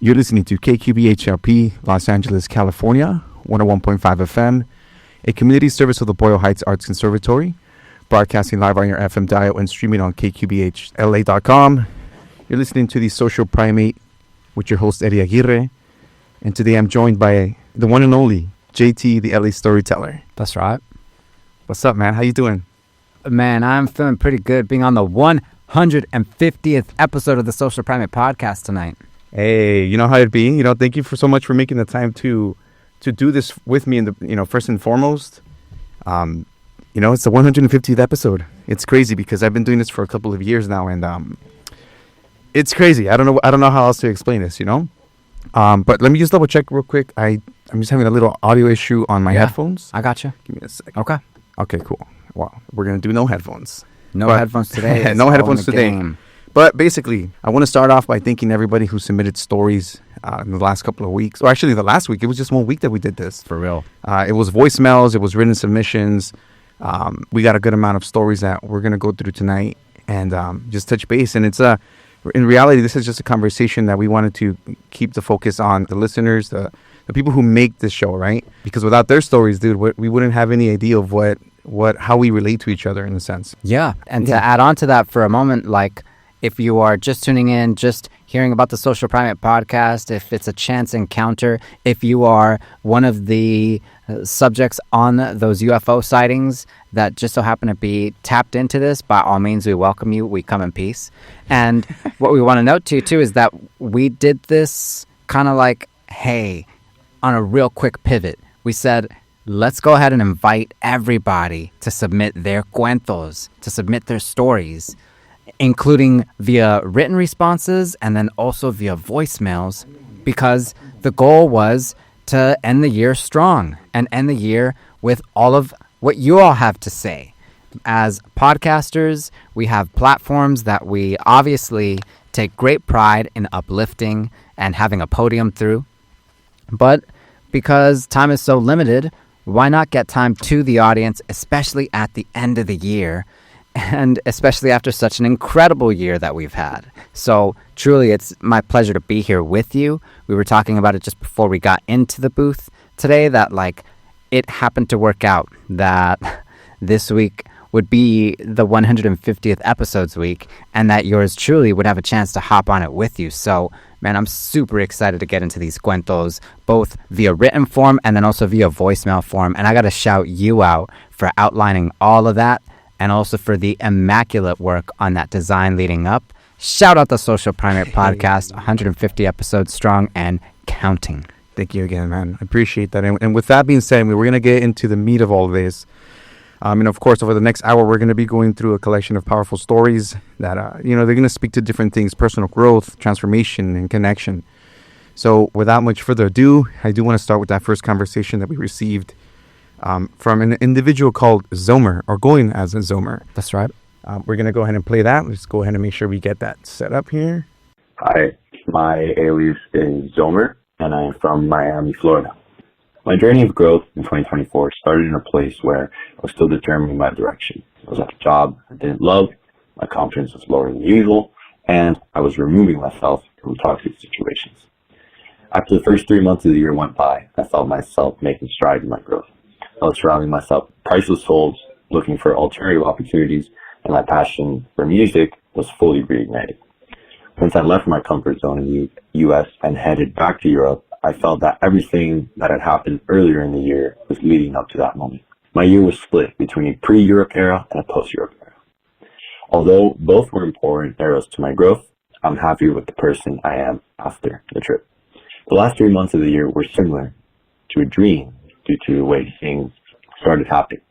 You're listening to KQBHLP, Los Angeles, California, 101.5 FM, a community service of the Boyle Heights Arts Conservatory, broadcasting live on your FM dial and streaming on KQBHLA.com. You're listening to the Social Primate with your host, Eddie Aguirre. And today I'm joined by the one and only JT the LA Storyteller. That's right. What's up, man? How you doing? Man, I'm feeling pretty good being on the 150th episode of the Social Primate podcast tonight. Hey, you know how it be. Thank you so much for making the time to do this with me. First and foremost, it's the 150th episode. It's crazy because I've been doing this for a couple of years now, and it's crazy. I don't know how else to explain this. But let me just double check real quick. I'm just having a little audio issue on my headphones. I got you. Give me a sec. Okay, cool. Wow, we're gonna do no headphones. Headphones today. No headphones today. Game. But basically, I want to start off by thanking everybody who submitted stories in the last couple of weeks. Or actually, the last week. It was just 1 week that we did this. For real. It was voicemails. It was written submissions. We got a good amount of stories that we're going to go through tonight and just touch base. And it's in reality, this is just a conversation that we wanted to keep the focus on the listeners, the people who make this show, right? Because without their stories, dude, we wouldn't have any idea of how we relate to each other in a sense. Yeah. And to add on to that for a moment, like, if you are just tuning in, just hearing about the Social Primate podcast, if it's a chance encounter, if you are one of the subjects on those UFO sightings that just so happen to be tapped into this, by all means, we welcome you. We come in peace. And what we want to note to you, too, is that we did this kind of like, hey, on a real quick pivot. We said, let's go ahead and invite everybody to submit their cuentos, to submit their stories, including via written responses and then also via voicemails, because the goal was to end the year strong and end the year with all of what you all have to say. As podcasters, we have platforms that we obviously take great pride in uplifting and having a podium through. But because time is so limited, why not get time to the audience, especially at the end of the year? And especially after such an incredible year that we've had. So truly, it's my pleasure to be here with you. We were talking about it just before we got into the booth today, that it happened to work out that this week would be the 150th episodes week, and that yours truly would have a chance to hop on it with you. So, man, I'm super excited to get into these cuentos, both via written form and then also via voicemail form. And I got to shout you out for outlining all of that, and also for the immaculate work on that design leading up. Shout out the Social Primate podcast, 150 episodes strong and counting. Thank you again, man. I appreciate that. And with that being said, we're going to get into the meat of all of this. And of course, over the next hour, we're going to be going through a collection of powerful stories that, they're going to speak to different things: personal growth, transformation, and connection. So without much further ado, I do want to start with that first conversation that we received from an individual called Zomer, or going as a Zomer. That's right. We're going to go ahead and play that. Let's go ahead and make sure we get that set up here. Hi, my alias is Zomer, and I'm from Miami, Florida. My journey of growth in 2024 started in a place where I was still determining my direction. I was at a job I didn't love, my confidence was lower than usual, and I was removing myself from toxic situations. After the first 3 months of the year went by, I felt myself making strides in my growth. I was surrounding myself with priceless souls, looking for alternative opportunities, and my passion for music was fully reignited. Once I left my comfort zone in the US and headed back to Europe, I felt that everything that had happened earlier in the year was leading up to that moment. My year was split between a pre-Europe era and a post-Europe era. Although both were important eras to my growth, I'm happier with the person I am after the trip. The last 3 months of the year were similar to a dream due to the way things started happening.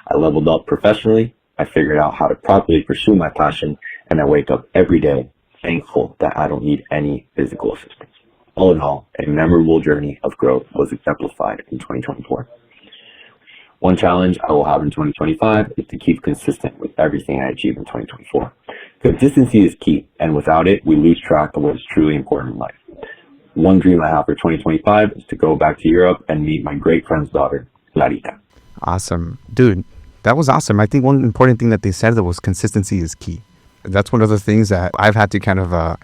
I leveled up professionally, I figured out how to properly pursue my passion, and I wake up every day thankful that I don't need any physical assistance. All in all, a memorable journey of growth was exemplified in 2024. One challenge I will have in 2025 is to keep consistent with everything I achieve in 2024. Consistency is key, and without it, we lose track of what is truly important in life. One dream I have for 2025 is to go back to Europe and meet my great friend's daughter, Larita. Awesome. Dude, that was awesome. I think one important thing that they said that was consistency is key. That's one of the things that I've had to kind of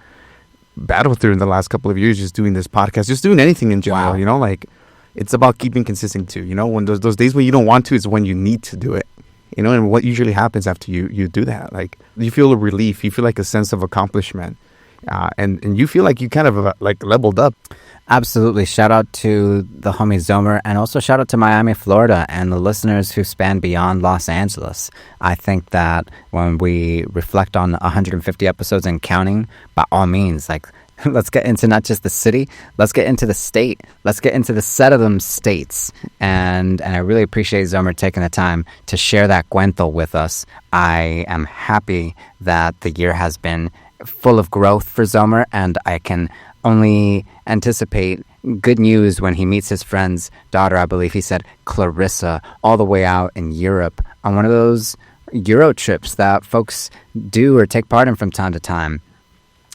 battled through in the last couple of years, just doing this podcast, just doing anything in general. Wow. You know, like it's about keeping consistent too. You know, when those days when you don't want to is when you need to do it. You know, and what usually happens after you do that, like you feel a relief, you feel like a sense of accomplishment, and you feel like you kind of like leveled up. Absolutely. Shout out to the homie Zomer, and also shout out to Miami, Florida, and the listeners who span beyond Los Angeles. I think that when we reflect on 150 episodes and counting, by all means, like, let's get into not just the city, let's get into the state, let's get into the set of them states. And I really appreciate Zomer taking the time to share that cuento with us. I am happy that the year has been full of growth for Zomer, and I can only anticipate good news when he meets his friend's daughter. I believe he said Clarissa, all the way out in Europe on one of those Euro trips that folks do or take part in from time to time.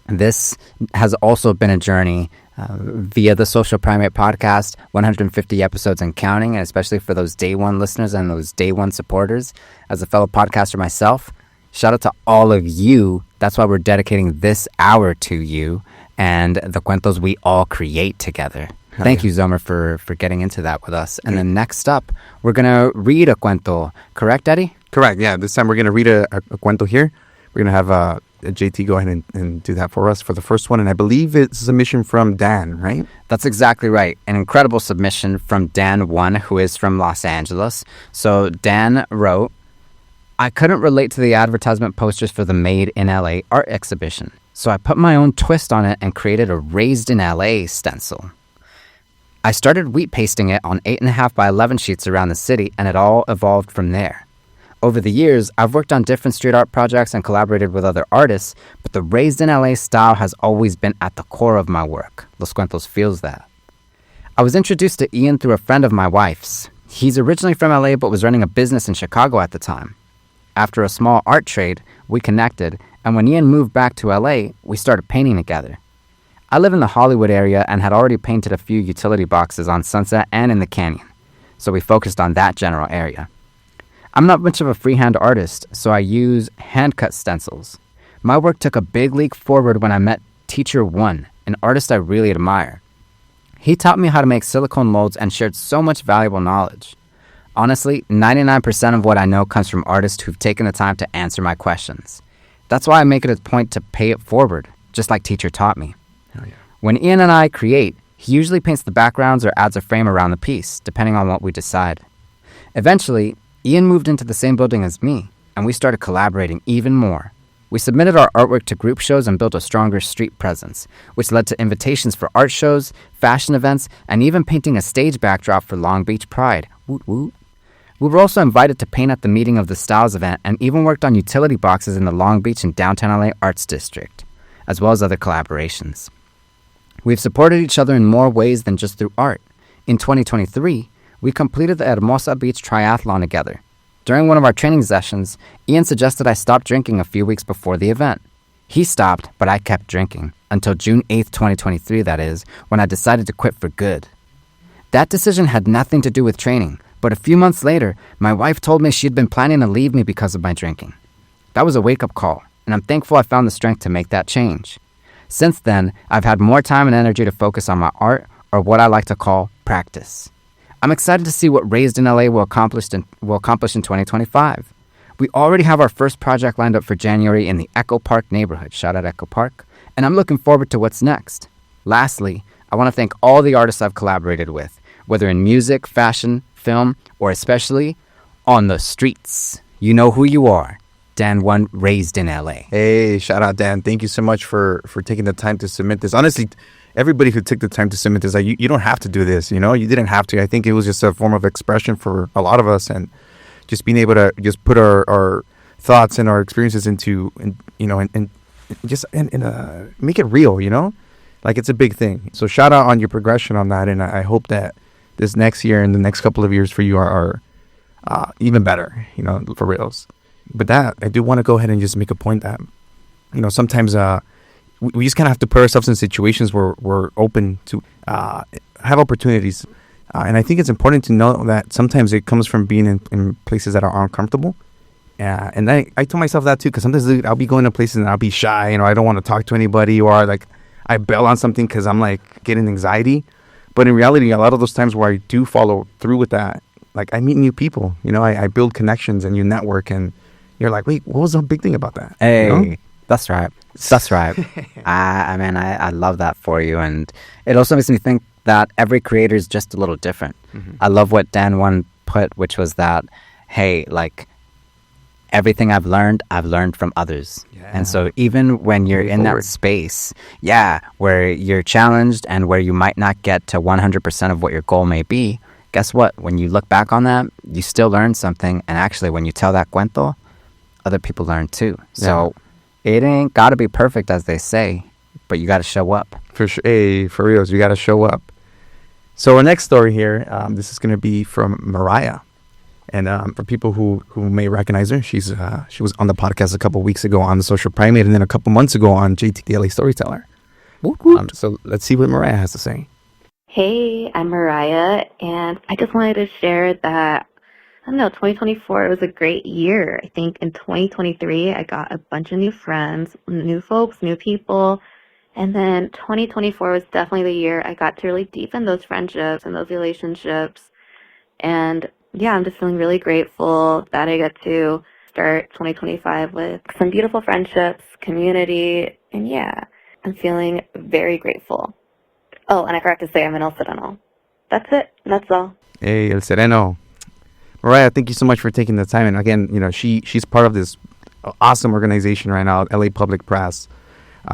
This has also been a journey via the Social Primate podcast, 150 episodes and counting, and especially for those day one listeners and those day one supporters. As a fellow podcaster myself, shout out to all of you. That's why we're dedicating this hour to you and the cuentos we all create together. Thank you, Zomer, for getting into that with us. And then next up, we're going to read a cuento. Correct, Eddie? Correct, yeah. This time we're going to read a cuento here. We're going to have JT go ahead and do that for us for the first one. And I believe it's a submission from Dan, right? That's exactly right. An incredible submission from Dan1, who is from Los Angeles. So Dan wrote, I couldn't relate to the advertisement posters for the Made in LA art exhibition. So I put my own twist on it and created a Raised in LA stencil. I started wheat pasting it on 8.5 by 11 sheets around the city, and it all evolved from there. Over the years, I've worked on different street art projects and collaborated with other artists, but the Raised in LA style has always been at the core of my work. Los Cuentos feels that. I was introduced to Ian through a friend of my wife's. He's originally from LA but was running a business in Chicago at the time. After a small art trade, we connected, and when Ian moved back to LA, we started painting together. I live in the Hollywood area and had already painted a few utility boxes on Sunset and in the Canyon, so we focused on that general area. I'm not much of a freehand artist, so I use hand-cut stencils. My work took a big leap forward when I met Teacher One, an artist I really admire. He taught me how to make silicone molds and shared so much valuable knowledge. Honestly, 99% of what I know comes from artists who've taken the time to answer my questions. That's why I make it a point to pay it forward, just like Teacher taught me. Oh, yeah. When Ian and I create, he usually paints the backgrounds or adds a frame around the piece, depending on what we decide. Eventually, Ian moved into the same building as me, and we started collaborating even more. We submitted our artwork to group shows and built a stronger street presence, which led to invitations for art shows, fashion events, and even painting a stage backdrop for Long Beach Pride. Woot woot. We were also invited to paint at the Meeting of the Styles event and even worked on utility boxes in the Long Beach and Downtown LA Arts District, as well as other collaborations. We've supported each other in more ways than just through art. In 2023, we completed the Hermosa Beach Triathlon together. During one of our training sessions, Ian suggested I stop drinking a few weeks before the event. He stopped, but I kept drinking, until June 8th, 2023, that is, when I decided to quit for good. That decision had nothing to do with training, but a few months later, my wife told me she'd been planning to leave me because of my drinking. That was a wake-up call, and I'm thankful I found the strength to make that change. Since then, I've had more time and energy to focus on my art, or what I like to call practice. I'm excited to see what Raised in LA will accomplish in 2025. We already have our first project lined up for January in the Echo Park neighborhood. Shout out Echo Park. And I'm looking forward to what's next. Lastly, I want to thank all the artists I've collaborated with, whether in music, fashion, film, or especially on the streets. You know who you are. Dan One, Raised in LA. Hey, shout out Dan. Thank you so much for taking the time to submit this. Honestly, everybody who took the time to submit this, like, you don't have to do this, you know? You didn't have to. I think it was just a form of expression for a lot of us, and just being able to just put our thoughts and our experiences into, and make it real, you know? Like, it's a big thing. So shout out on your progression on that, and I hope that this next year and the next couple of years for you are even better, you know, for reals. But that, I do want to go ahead and just make a point that, you know, sometimes we just kind of have to put ourselves in situations where we're open to have opportunities. And I think it's important to know that sometimes it comes from being in places that are uncomfortable. And I tell myself that too, because sometimes I'll be going to places and I'll be shy, you know, I don't want to talk to anybody, or like I bail on something because I'm like getting anxiety. But in reality, a lot of those times where I do follow through with that, like I meet new people, you know, I build connections and you network, and you're like, wait, what was the big thing about that? Hey, You know? that's right. That's right. I mean, I love that for you. And it also makes me think that every creator is just a little different. I love what Dan one put, which was that, hey, like everything I've learned from others. Yeah. And so even when you're in that forward. space, where you're challenged and where you might not get to 100% of what your goal may be, guess what? When you look back on that, you still learn something. And actually, when you tell that cuento, other people learn too. So it ain't got to be perfect, as they say, but you got to show up. For sure. Hey, for reals, you got to show up. So our next story here, this is going to be from Mariah. And for people who may recognize her, she was on the podcast a couple weeks ago on the Social Primate, and then a couple months ago on JT the LA Storyteller. So let's see what Mariah has to say. Hey, I'm Mariah, and I just wanted to share that, I don't know, 2024 was a great year. I think in 2023, I got a bunch of new friends, new folks, new people, and then 2024 was definitely the year I got to really deepen those friendships and those relationships. And yeah, I'm just feeling really grateful that I get to start 2025 with some beautiful friendships, community, and yeah, I'm feeling very grateful. Oh, and I forgot to say I'm in El Sereno. That's it. That's all. Hey, El Sereno. Mariah, thank you so much for taking the time. And again, you know, she's part of this awesome organization right now, LA Public Press.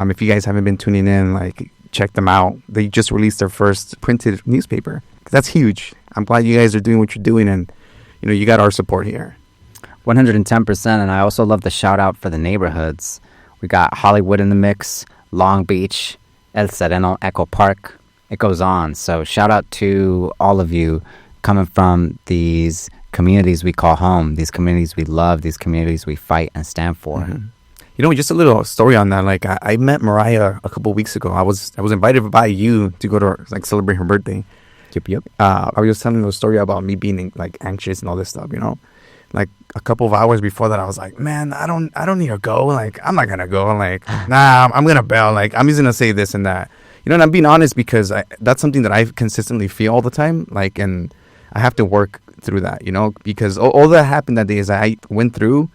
If you guys haven't been tuning in, like, check them out. They just released their first printed newspaper. That's huge. I'm glad you guys are doing what you're doing, and you know, you got our support here. 110%. And I also love the shout out for the neighborhoods. We got Hollywood in the mix, Long Beach, El Sereno, Echo Park. It goes on. So shout out to all of you coming from these communities we call home, these communities we love, these communities we fight and stand for. You know, just a little story on that. Like, I met Mariah a couple weeks ago. I was invited by you to go to her, like, celebrate her birthday. Yep. I was just telling her a story about me being like anxious and all this stuff. You know, like a couple of hours before that, I was like, man, I don't need to go. Like, I'm not gonna go. Like, nah, I'm gonna bail. Like, I'm just gonna say this and that. You know, and I'm being honest because that's something that I consistently feel all the time. Like, and I have to work through that. You know, because all that happened that day is I went through.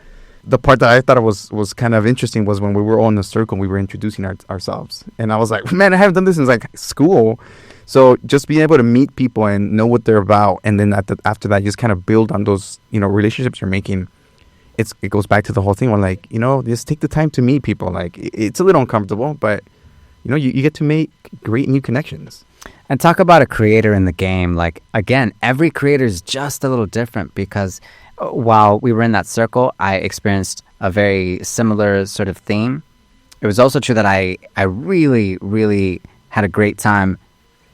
The part that I thought was kind of interesting was when we were all in a circle and we were introducing ourselves. And I was like, man, I haven't done this since like school. So just being able to meet people and know what they're about, and then after that, just kind of build on those, you know, relationships you're making. It goes back to the whole thing where, like, you know, just take the time to meet people. Like, it's a little uncomfortable, but, you know, you get to make great new connections. And talk about a creator in the game. Like, again, every creator is just a little different because while we were in that circle, I experienced a very similar sort of theme. It was also true that I really, really had a great time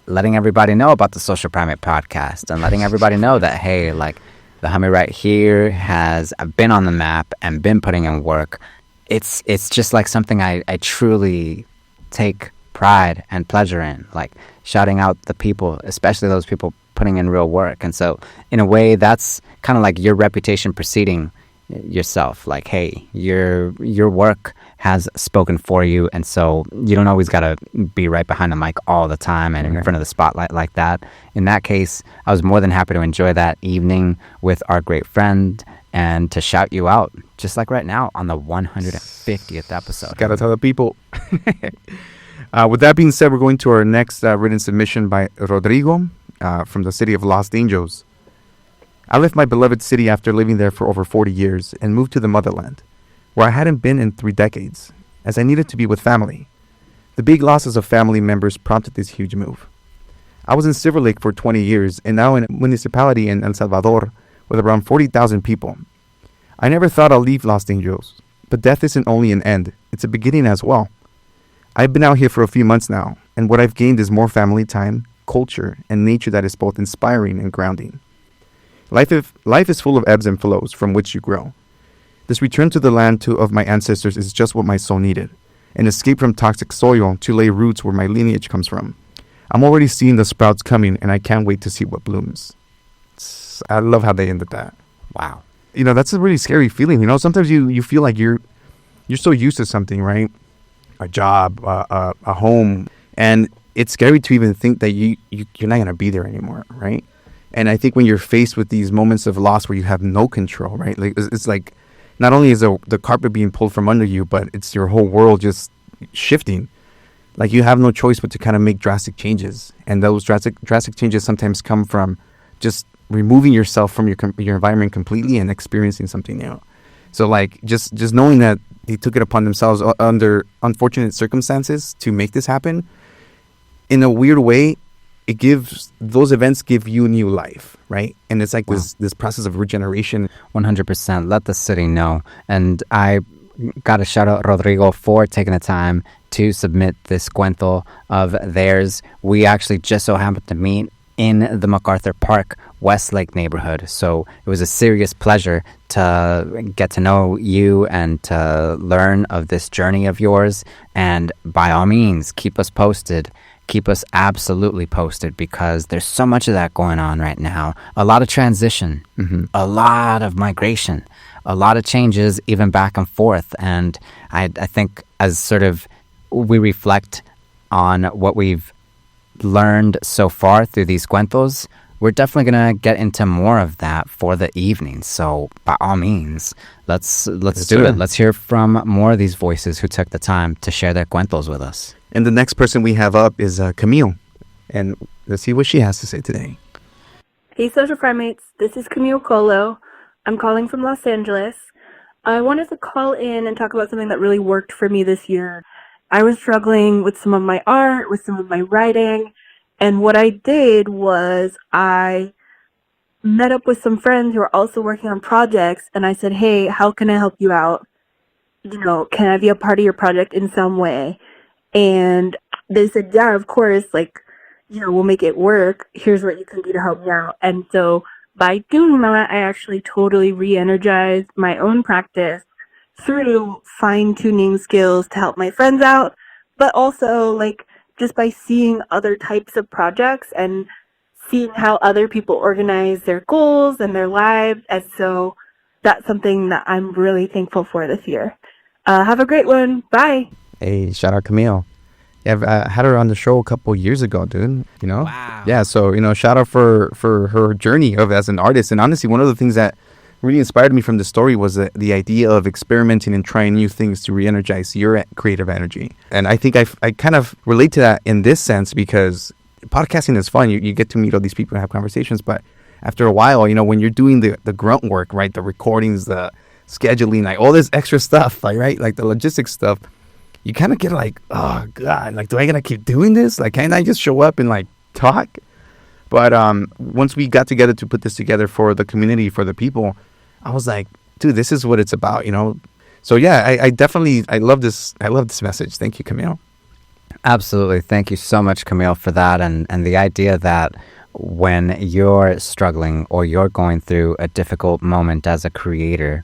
letting everybody know about the Social Primate podcast and letting everybody know that, hey, like, the homie right here has been on the map and been putting in work. It's just like something I truly take pride and pleasure in, like shouting out the people, especially those people putting in real work. And so in a way, that's kind of like your reputation preceding yourself. Like, hey, your work has spoken for you, and so you don't always got to be right behind the mic all the time and in front of the spotlight like that. In that case, I was more than happy to enjoy that evening with our great friend and to shout you out, just like right now on the 150th episode. Gotta tell the people. With that being said, we're going to our next written submission by Rodrigo from the city of Los Angeles. I left my beloved city after living there for over 40 years and moved to the motherland, where I hadn't been in 3 decades, as I needed to be with family. The big losses of family members prompted this huge move. I was in Silver Lake for 20 years and now in a municipality in El Salvador with around 40,000 people. I never thought I'd leave Los Angeles, but death isn't only an end, it's a beginning as well. I've been out here for a few months now, and what I've gained is more family time, culture, and nature that is both inspiring and grounding. Life is full of ebbs and flows from which you grow. This return to the land of my ancestors is just what my soul needed, an escape from toxic soil to lay roots where my lineage comes from. I'm already seeing the sprouts coming, and I can't wait to see what blooms. I love how they ended that. Wow. You know, that's a really scary feeling. You know, sometimes you feel like you're so used to something, right? a job, a home, and it's scary to even think that you're not going to be there anymore, right? And I think when you're faced with these moments of loss where you have no control, right? Like it's like not only is the carpet being pulled from under you, but it's your whole world just shifting. Like you have no choice but to kind of make drastic changes, and those drastic changes sometimes come from just removing yourself from your environment completely and experiencing something new. So like just knowing that they took it upon themselves under unfortunate circumstances to make this happen, in a weird way, those events give you new life, right? And it's like this process of regeneration. 100%. Let the city know. And I got to shout out Rodrigo for taking the time to submit this cuento of theirs. We actually just so happened to meet in the MacArthur Park, Westlake neighborhood. So it was a serious pleasure to get to know you and to learn of this journey of yours. And by all means, keep us posted. Keep us absolutely posted, because there's so much of that going on right now. A lot of transition, a lot of migration, a lot of changes, even back and forth. And I think as sort of we reflect on what we've learned so far through these cuentos, we're definitely going to get into more of that for the evening. So by all means, let's do it. Let's hear from more of these voices who took the time to share their cuentos with us. And the next person we have up is Camille. And let's see what she has to say today. Hey, Social Primates. This is Camille Colo. I'm calling from Los Angeles. I wanted to call in and talk about something that really worked for me this year. I was struggling with some of my art, with some of my writing, and what I did was I met up with some friends who are also working on projects, and I said, hey, how can I help you out? Can I be a part of your project in some way? And they said, yeah, of course, we'll make it work. Here's what you can do to help me out. And so by doing that, I actually totally re-energized my own practice through fine-tuning skills to help my friends out, but also just by seeing other types of projects and seeing how other people organize their goals and their lives. And so that's something that I'm really thankful for this year. Have a great one. Bye. Hey, shout out Camille. Yeah, I had her on the show a couple years ago, dude. Wow. Yeah, so shout out for her journey as an artist. And honestly, one of the things that really inspired me from the story was the idea of experimenting and trying new things to re-energize your creative energy. And I think I kind of relate to that in this sense, because podcasting is fun. You get to meet all these people and have conversations, but after a while, when you're doing the grunt work, right, the recordings, the scheduling, all this extra stuff, right, the logistics stuff, you kind of get oh God, do I gotta keep doing this? Can't I just show up and talk? But once we got together to put this together for the community, for the people, I was like, dude, this is what it's about, So yeah, I love this. I love this message. Thank you, Camille. Absolutely. Thank you so much, Camille, for that. And the idea that when you're struggling or you're going through a difficult moment as a creator,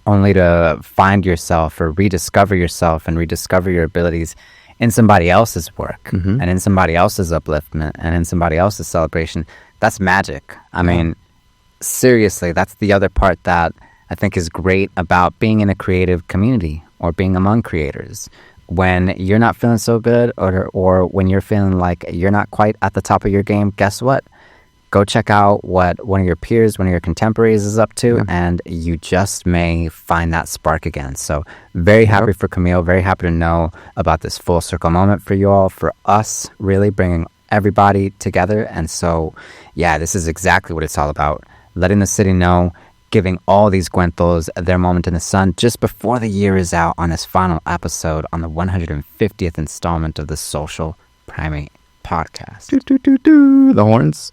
only to find yourself or rediscover yourself and rediscover your abilities in somebody else's work and in somebody else's upliftment and in somebody else's celebration, that's magic. I mean, seriously, that's the other part that I think is great about being in a creative community or being among creators. When you're not feeling so good or when you're feeling like you're not quite at the top of your game, guess what? Go check out what one of your peers, one of your contemporaries is up to, and you just may find that spark again. So very happy for Camille, very happy to know about this full circle moment for you all, for us, really bringing everybody together. And so, yeah, this is exactly what it's all about. Letting the city know, giving all these cuentos their moment in the sun just before the year is out on this final episode on the 150th installment of the Social Primate podcast. The horns.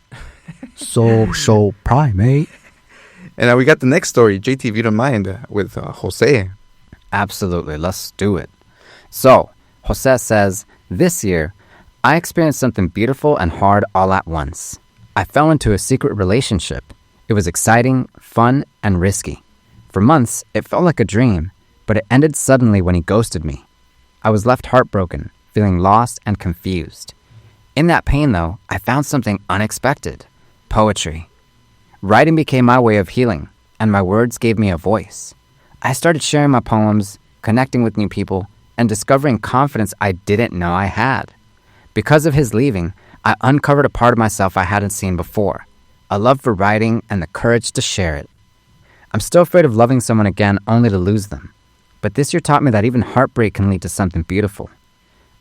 Social Primate. And now we got the next story, JT, if you don't mind, with Jose. Absolutely, let's do it. So, Jose says, this year, I experienced something beautiful and hard all at once. I fell into a secret relationship. It was exciting, fun, and risky. For months, it felt like a dream, but it ended suddenly when he ghosted me. I was left heartbroken, feeling lost and confused. In that pain, though, I found something unexpected. Poetry. Writing became my way of healing, and my words gave me a voice. I started sharing my poems, connecting with new people, and discovering confidence I didn't know I had. Because of his leaving, I uncovered a part of myself I hadn't seen before, a love for writing and the courage to share it. I'm still afraid of loving someone again only to lose them, but this year taught me that even heartbreak can lead to something beautiful.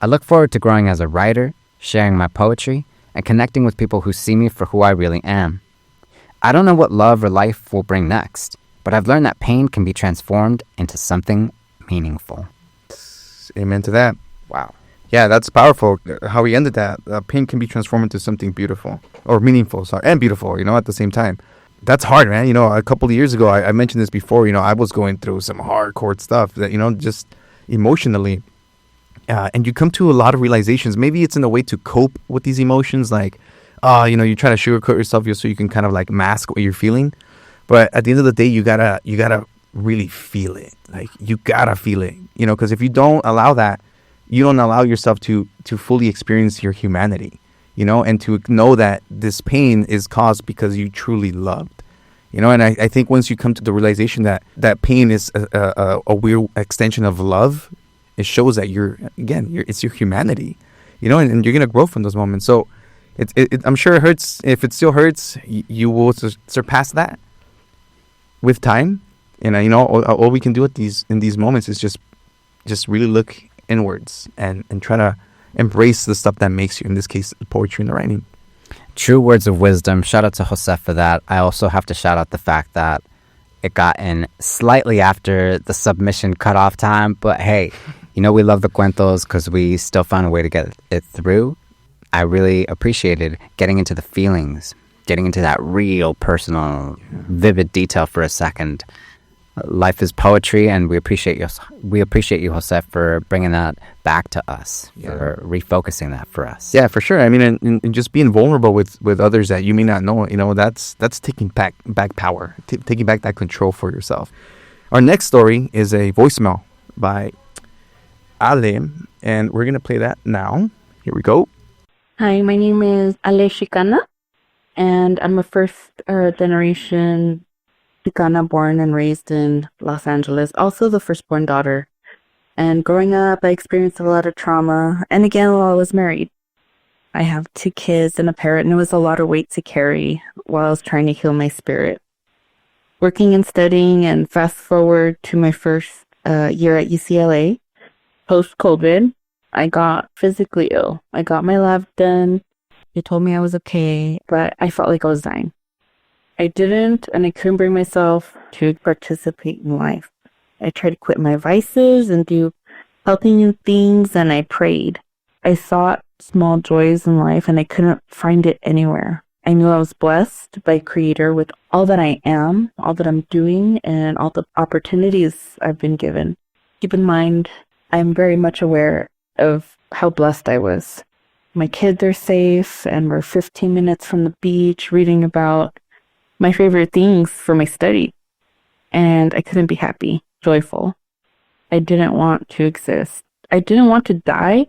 I look forward to growing as a writer, sharing my poetry, and connecting with people who see me for who I really am. I don't know what love or life will bring next, but I've learned that pain can be transformed into something meaningful. Amen to that. Wow. Yeah, that's powerful. How he ended that. Pain can be transformed into something beautiful or meaningful, sorry, and beautiful, at the same time. That's hard, man. A couple of years ago, I mentioned this before, I was going through some hardcore stuff that, just emotionally. And you come to a lot of realizations. Maybe it's in a way to cope with these emotions. Like, you try to sugarcoat yourself so you can kind of like mask what you're feeling. But at the end of the day, you gotta really feel it. Like, you gotta feel it, because if you don't allow that, you don't allow yourself to fully experience your humanity, and to know that this pain is caused because you truly loved, and I think once you come to the realization that pain is a weird extension of love, it shows that it's your humanity, and you're going to grow from those moments. So I'm sure it hurts. If it still hurts, you will surpass that with time. And, all we can do in these moments is just really look inwards and try to embrace the stuff that makes you, in this case, the poetry and the writing. True words of wisdom. Shout out to Jose for that. I also have to shout out the fact that it got in slightly after the submission cutoff time, but hey, we love the cuentos because we still found a way to get it through. I really appreciated getting into the feelings, getting into that real personal, vivid detail for a second. Life is poetry, and we appreciate you, Jose, for bringing that back to us, for refocusing that for us. Yeah, for sure. I mean, and just being vulnerable with others that you may not know, that's taking back power, taking back that control for yourself. Our next story is a voicemail by Ale, and we're going to play that now. Here we go. Hi, my name is Ale Chicana, and I'm a first-generation Chicana born and raised in Los Angeles, also the firstborn daughter. And growing up, I experienced a lot of trauma, and again, while I was married. I have 2 kids and a parrot, and it was a lot of weight to carry while I was trying to heal my spirit. Working and studying, and fast forward to my first year at UCLA, post-COVID, I got physically ill. I got my lab done. They told me I was okay, but I felt like I was dying. I didn't, and I couldn't bring myself to participate in life. I tried to quit my vices and do healthy new things, and I prayed. I sought small joys in life, and I couldn't find it anywhere. I knew I was blessed by Creator with all that I am, all that I'm doing, and all the opportunities I've been given. Keep in mind, I'm very much aware of how blessed I was. My kids are safe, and we're 15 minutes from the beach reading about my favorite things for my study. And I couldn't be happy, joyful. I didn't want to exist. I didn't want to die,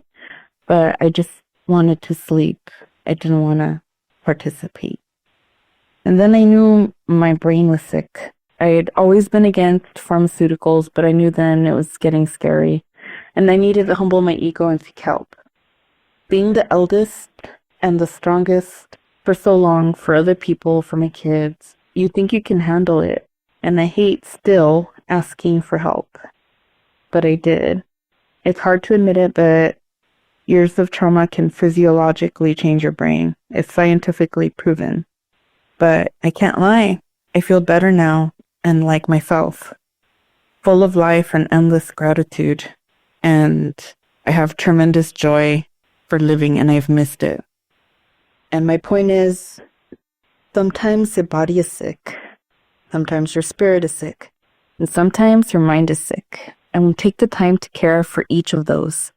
but I just wanted to sleep. I didn't want to participate. And then I knew my brain was sick. I had always been against pharmaceuticals, but I knew then it was getting scary. And I needed to humble my ego and seek help. Being the eldest and the strongest for so long for other people, for my kids, you think you can handle it. And I hate still asking for help. But I did. It's hard to admit it, but years of trauma can physiologically change your brain. It's scientifically proven. But I can't lie. I feel better now and like myself. Full of life and endless gratitude. And I have tremendous joy for living, and I've missed it. And my point is, sometimes your body is sick. Sometimes your spirit is sick. And sometimes your mind is sick. And we take the time to care for each of those.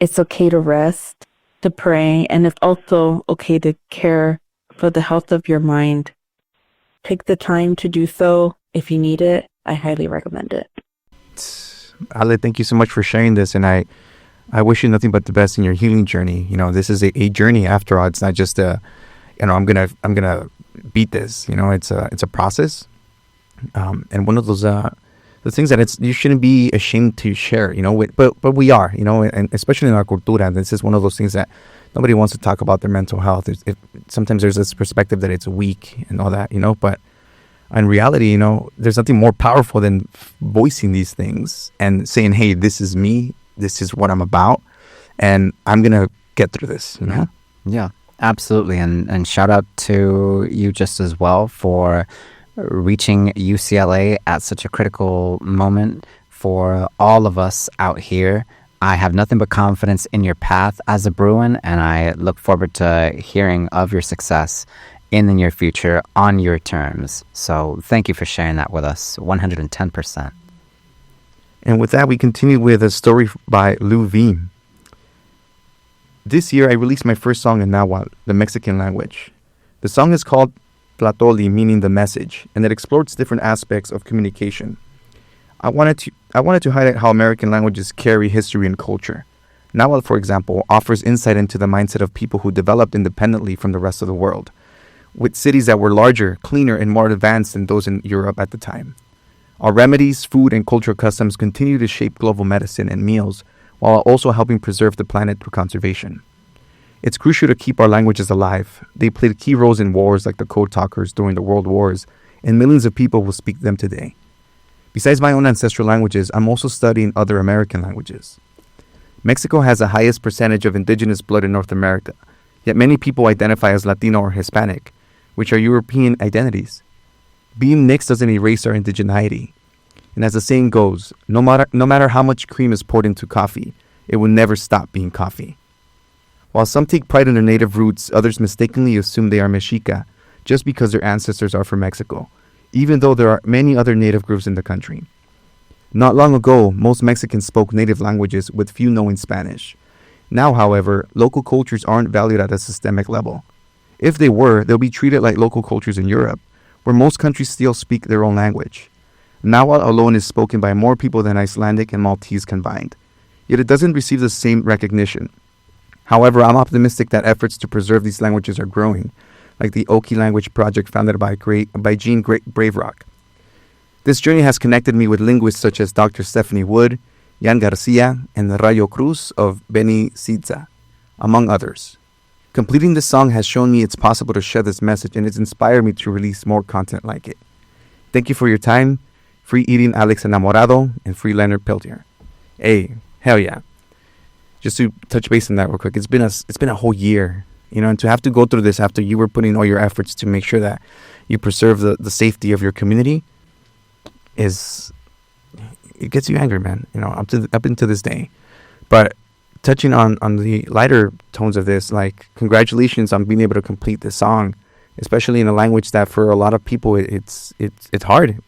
It's okay to rest, to pray, and it's also okay to care for the health of your mind. Take the time to do so. If you need it, I highly recommend it. Ale, thank you so much for sharing this, and I wish you nothing but the best in your healing journey. This is a journey after all. It's not just I'm gonna beat this. It's a process, and one of those the things that you shouldn't be ashamed to share, but we are, and especially in our cultura, this is one of those things that nobody wants to talk about their mental health. Sometimes there's this perspective that it's weak and all that, but in reality, there's nothing more powerful than voicing these things and saying, hey, this is me, this is what I'm about, and I'm going to get through this, Yeah, absolutely. And shout out to you just as well for reaching UCLA at such a critical moment for all of us out here. I have nothing but confidence in your path as a Bruin, and I look forward to hearing of your success in the near future on your terms. So thank you for sharing that with us, 110%. And with that, we continue with a story by Lou Veem. This year, I released my first song in Nahuatl, the Mexican language. The song is called Tlatoli, meaning the message, and it explores different aspects of communication. I wanted to highlight how American languages carry history and culture. Nahuatl, for example, offers insight into the mindset of people who developed independently from the rest of the world, with cities that were larger, cleaner, and more advanced than those in Europe at the time. Our remedies, food, and cultural customs continue to shape global medicine and meals, while also helping preserve the planet through conservation. It's crucial to keep our languages alive. They played key roles in wars like the Code Talkers during the World Wars, and millions of people will speak them today. Besides my own ancestral languages, I'm also studying other American languages. Mexico has the highest percentage of indigenous blood in North America, yet many people identify as Latino or Hispanic, which are European identities. Being mixed doesn't erase our indigeneity. And as the saying goes, no matter how much cream is poured into coffee, it will never stop being coffee. While some take pride in their native roots, others mistakenly assume they are Mexica just because their ancestors are from Mexico, even though there are many other native groups in the country. Not long ago, most Mexicans spoke native languages with few knowing Spanish. Now, however, local cultures aren't valued at a systemic level. If they were, they'll be treated like local cultures in Europe, where most countries still speak their own language. Nahuatl alone is spoken by more people than Icelandic and Maltese combined, yet it doesn't receive the same recognition. However, I'm optimistic that efforts to preserve these languages are growing, like the Oki Language Project founded by Jean Braverock. This journey has connected me with linguists such as Dr. Stephanie Wood, Jan Garcia, and the Rayo Cruz of Beni Sidza, among others. Completing this song has shown me it's possible to share this message, and it's inspired me to release more content like it. Thank you for your time. Free eating Alex Enamorado, and free Leonard Peltier. Hey, hell yeah. Just to touch base on that real quick, it's been a whole year, and to have to go through this after you were putting all your efforts to make sure that you preserve the safety of your community it gets you angry, man, up into this day. But touching on the lighter tones of this, like, congratulations on being able to complete this song, especially in a language that for a lot of people it's hard.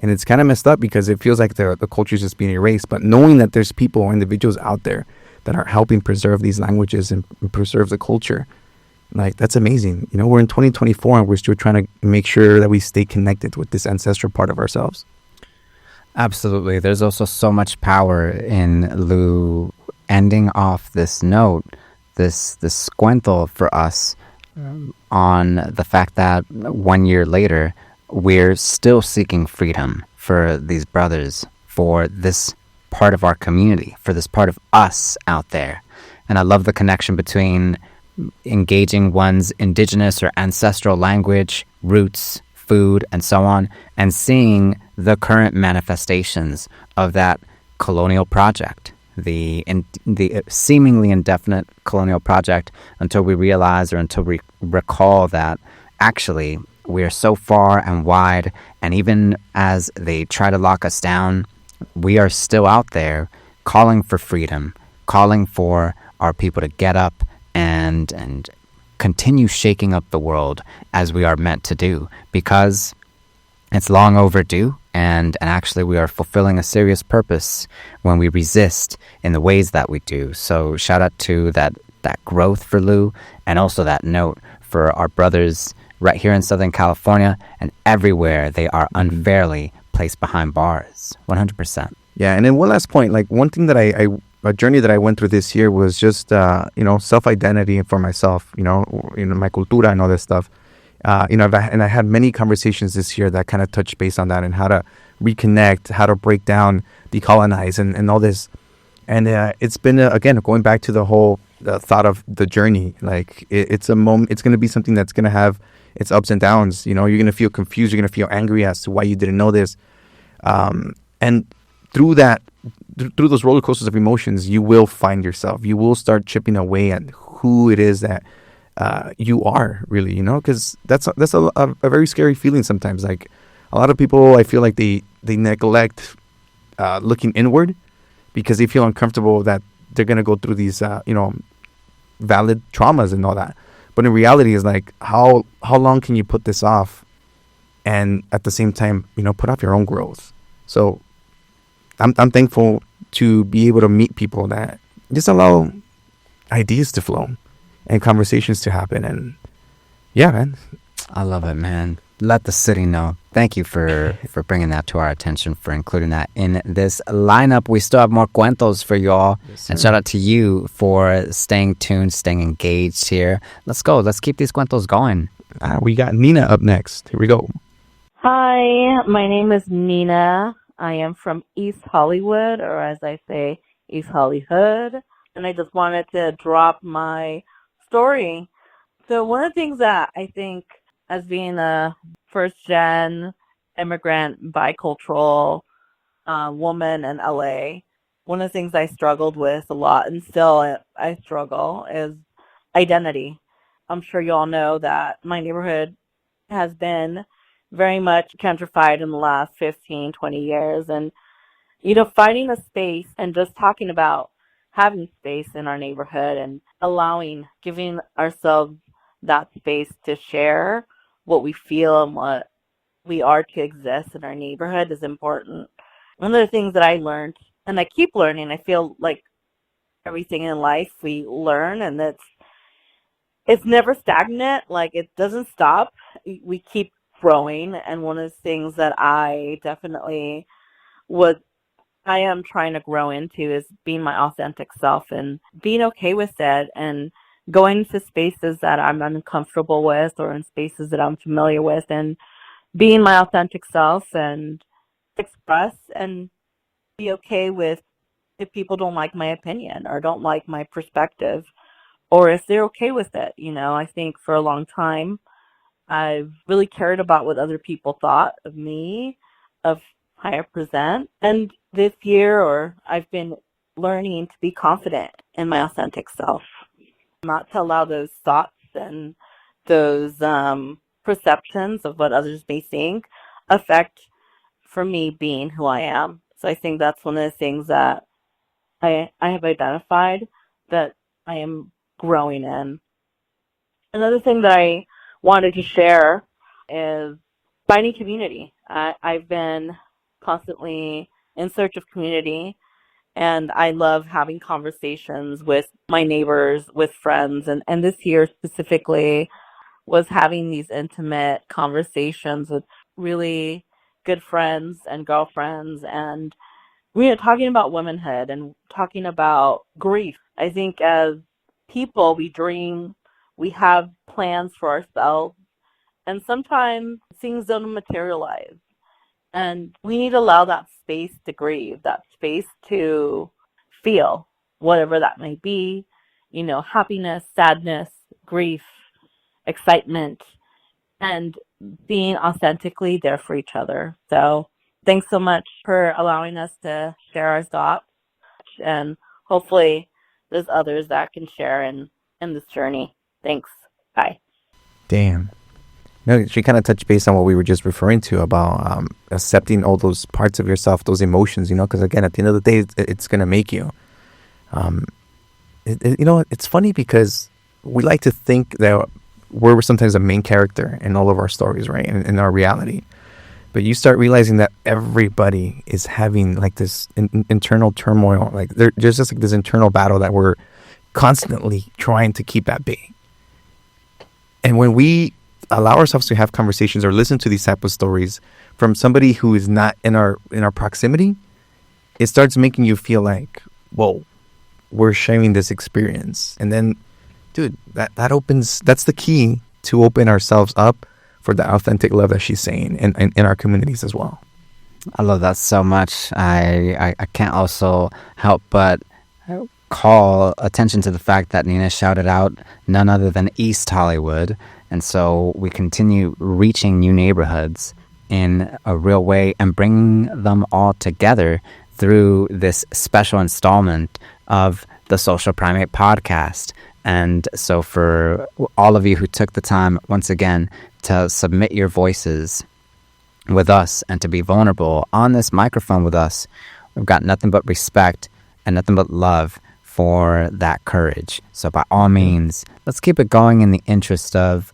And it's kind of messed up because it feels like the culture is just being erased. But knowing that there's people, individuals out there that are helping preserve these languages and preserve the culture, like, that's amazing. We're in 2024 and we're still trying to make sure that we stay connected with this ancestral part of ourselves. Absolutely. There's also so much power in Lou ending off this note, this cuento for us, on the fact that 1 year later, we're still seeking freedom for these brothers, for this part of our community, for this part of us out there. And I love the connection between engaging one's indigenous or ancestral language, roots, food, and so on, and seeing the current manifestations of that colonial project, the seemingly indefinite colonial project, until we realize or until we recall that actually we're so far and wide, and even as they try to lock us down, we are still out there calling for freedom, calling for our people to get up and continue shaking up the world as we are meant to do, because it's long overdue, and actually we are fulfilling a serious purpose when we resist in the ways that we do. So shout out to that growth for Lou, and also that note for our brothers right here in Southern California and everywhere they are unfairly placed behind bars. 100%. Yeah, and then one last point, like, one thing that a journey that I went through this year was just, self-identity for myself, my cultura and all this stuff. And I had many conversations this year that kind of touched base on that, and how to reconnect, how to break down, decolonize, and all this. And it's been again going back to the whole thought of the journey. Like it's a moment. It's going to be something that's going to have its ups and downs. You know, you're going to feel confused. You're going to feel angry as to why you didn't know this. And through that, through those roller coasters of emotions, you will find yourself. You will start chipping away at who it is that you are really. You know, because that's a very scary feeling sometimes. Like a lot of people, I feel like they neglect looking inward because they feel uncomfortable that they're gonna go through these valid traumas and all that. But in reality, is like how long can you put this off, and at the same time, put off your own growth. So I'm thankful to be able to meet people that just allow ideas to flow and conversations to happen. And yeah, man, I love it, man. Let the city know. Thank you for bringing that to our attention, for including that in this lineup. We still have more cuentos for y'all. Yes, and sir. shout out to you for staying tuned, staying engaged here. Let's go. Let's keep these cuentos going. We got Nina up next. Here we go. Hi, my name is Nina. I am from East Hollywood, or as I say, East Hollywood. And I just wanted to drop my story. So one of the things that I think, as being a first-gen immigrant, bicultural woman in LA, one of the things I struggled with a lot, and still I struggle, is identity. I'm sure you all know that my neighborhood has been very much gentrified in the last 15, 20 years. And, finding a space and just talking about having space in our neighborhood and giving ourselves that space to share what we feel and what we are to exist in our neighborhood is important. One of the things that I learned, and I keep learning, I feel like everything in life we learn, and it's never stagnant. Like, it doesn't stop. We keep growing. And one of the things that I definitely I am trying to grow into is being my authentic self and being okay with it, and going to spaces that I'm uncomfortable with or in spaces that I'm familiar with, and being my authentic self and express and be okay with if people don't like my opinion or don't like my perspective, or if they're okay with it. I think for a long time, I've really cared about what other people thought of me, of how I present. And this year, I've been learning to be confident in my authentic self, not to allow those thoughts and those perceptions of what others may think affect for me being who I am. So I think that's one of the things that I have identified that I am growing in. Another thing that I wanted to share is finding community. I've been constantly in search of community, and I love having conversations with my neighbors, with friends, and this year specifically was having these intimate conversations with really good friends and girlfriends, and we are talking about womanhood and talking about grief. I think as people, we dream, we have plans for ourselves, and sometimes things don't materialize. And we need to allow that space to grieve, that space to feel whatever that may be, happiness, sadness, grief, excitement, and being authentically there for each other. So thanks so much for allowing us to share our thoughts, and hopefully there's others that can share in this journey. Thanks. Bye. Damn. No, she kind of touched base on what we were just referring to about accepting all those parts of yourself, those emotions, because again, at the end of the day, it's going to make you. It's funny because we like to think that we're sometimes a main character in all of our stories, right? In our reality. But you start realizing that everybody is having like this internal turmoil. Like there's just like this internal battle that we're constantly trying to keep at bay. And when we allow ourselves to have conversations or listen to these type of stories from somebody who is not in our proximity, it starts making you feel like, whoa, we're sharing this experience. And then, dude, that's the key to open ourselves up for the authentic love that she's saying in our communities as well. I love that so much. I can't also help but call attention to the fact that Nina shouted out none other than East Hollywood. And so we continue reaching new neighborhoods in a real way and bringing them all together through this special installment of the Social Primate podcast. And so for all of you who took the time once again to submit your voices with us and to be vulnerable on this microphone with us, we've got nothing but respect and nothing but love for that courage. So by all means, let's keep it going in the interest of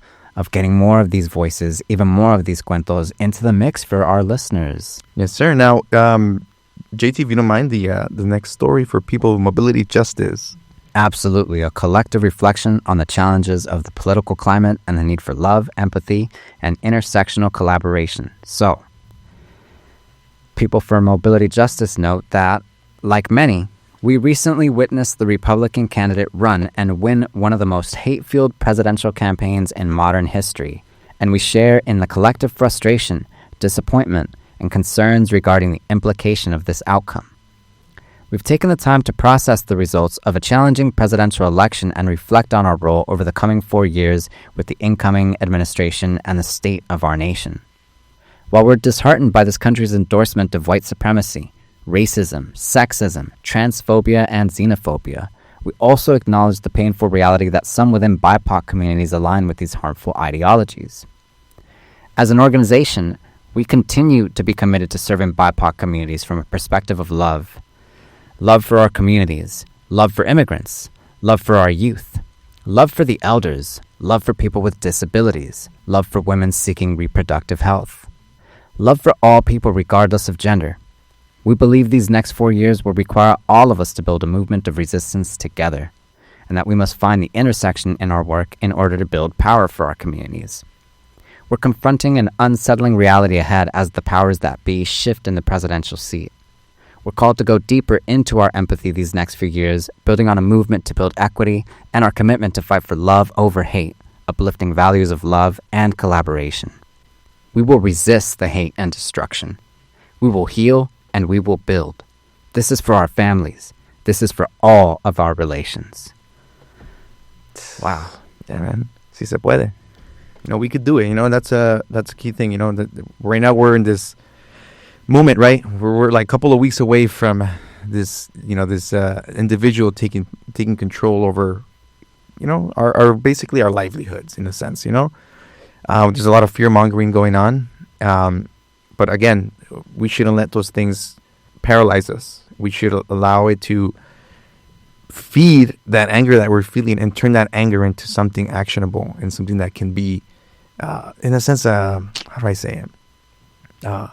getting more of these voices, even more of these cuentos into the mix for our listeners. Yes, sir. Now, JT, if you don't mind, the next story for people with mobility justice. Absolutely, a collective reflection on the challenges of the political climate and the need for love, empathy, and intersectional collaboration. So, people for mobility justice note that, like many, we recently witnessed the Republican candidate run and win one of the most hate-fueled presidential campaigns in modern history, and we share in the collective frustration, disappointment, and concerns regarding the implication of this outcome. We've taken the time to process the results of a challenging presidential election and reflect on our role over the coming 4 years with the incoming administration and the state of our nation. While we're disheartened by this country's endorsement of white supremacy, racism, sexism, transphobia, and xenophobia, we also acknowledge the painful reality that some within BIPOC communities align with these harmful ideologies. As an organization, we continue to be committed to serving BIPOC communities from a perspective of love. Love for our communities, love for immigrants, love for our youth, love for the elders, love for people with disabilities, love for women seeking reproductive health, love for all people regardless of gender. We believe these next 4 years will require all of us to build a movement of resistance together, and that we must find the intersection in our work in order to build power for our communities. We're confronting an unsettling reality ahead as the powers that be shift in the presidential seat. We're called to go deeper into our empathy these next few years, building on a movement to build equity and our commitment to fight for love over hate, uplifting values of love and collaboration. We will resist the hate and destruction. We will heal and we will build. This is for our families. This is for all of our relations. Wow. Yeah, man. Si se puede. We could do it. That's a key thing. That right now we're in this moment, right? We're like a couple of weeks away from this, this individual taking control over, our basically our livelihoods in a sense. There's a lot of fear mongering going on, but again, we shouldn't let those things paralyze us. We should allow it to feed that anger that we're feeling and turn that anger into something actionable and something that can be, in a sense, how do I say it?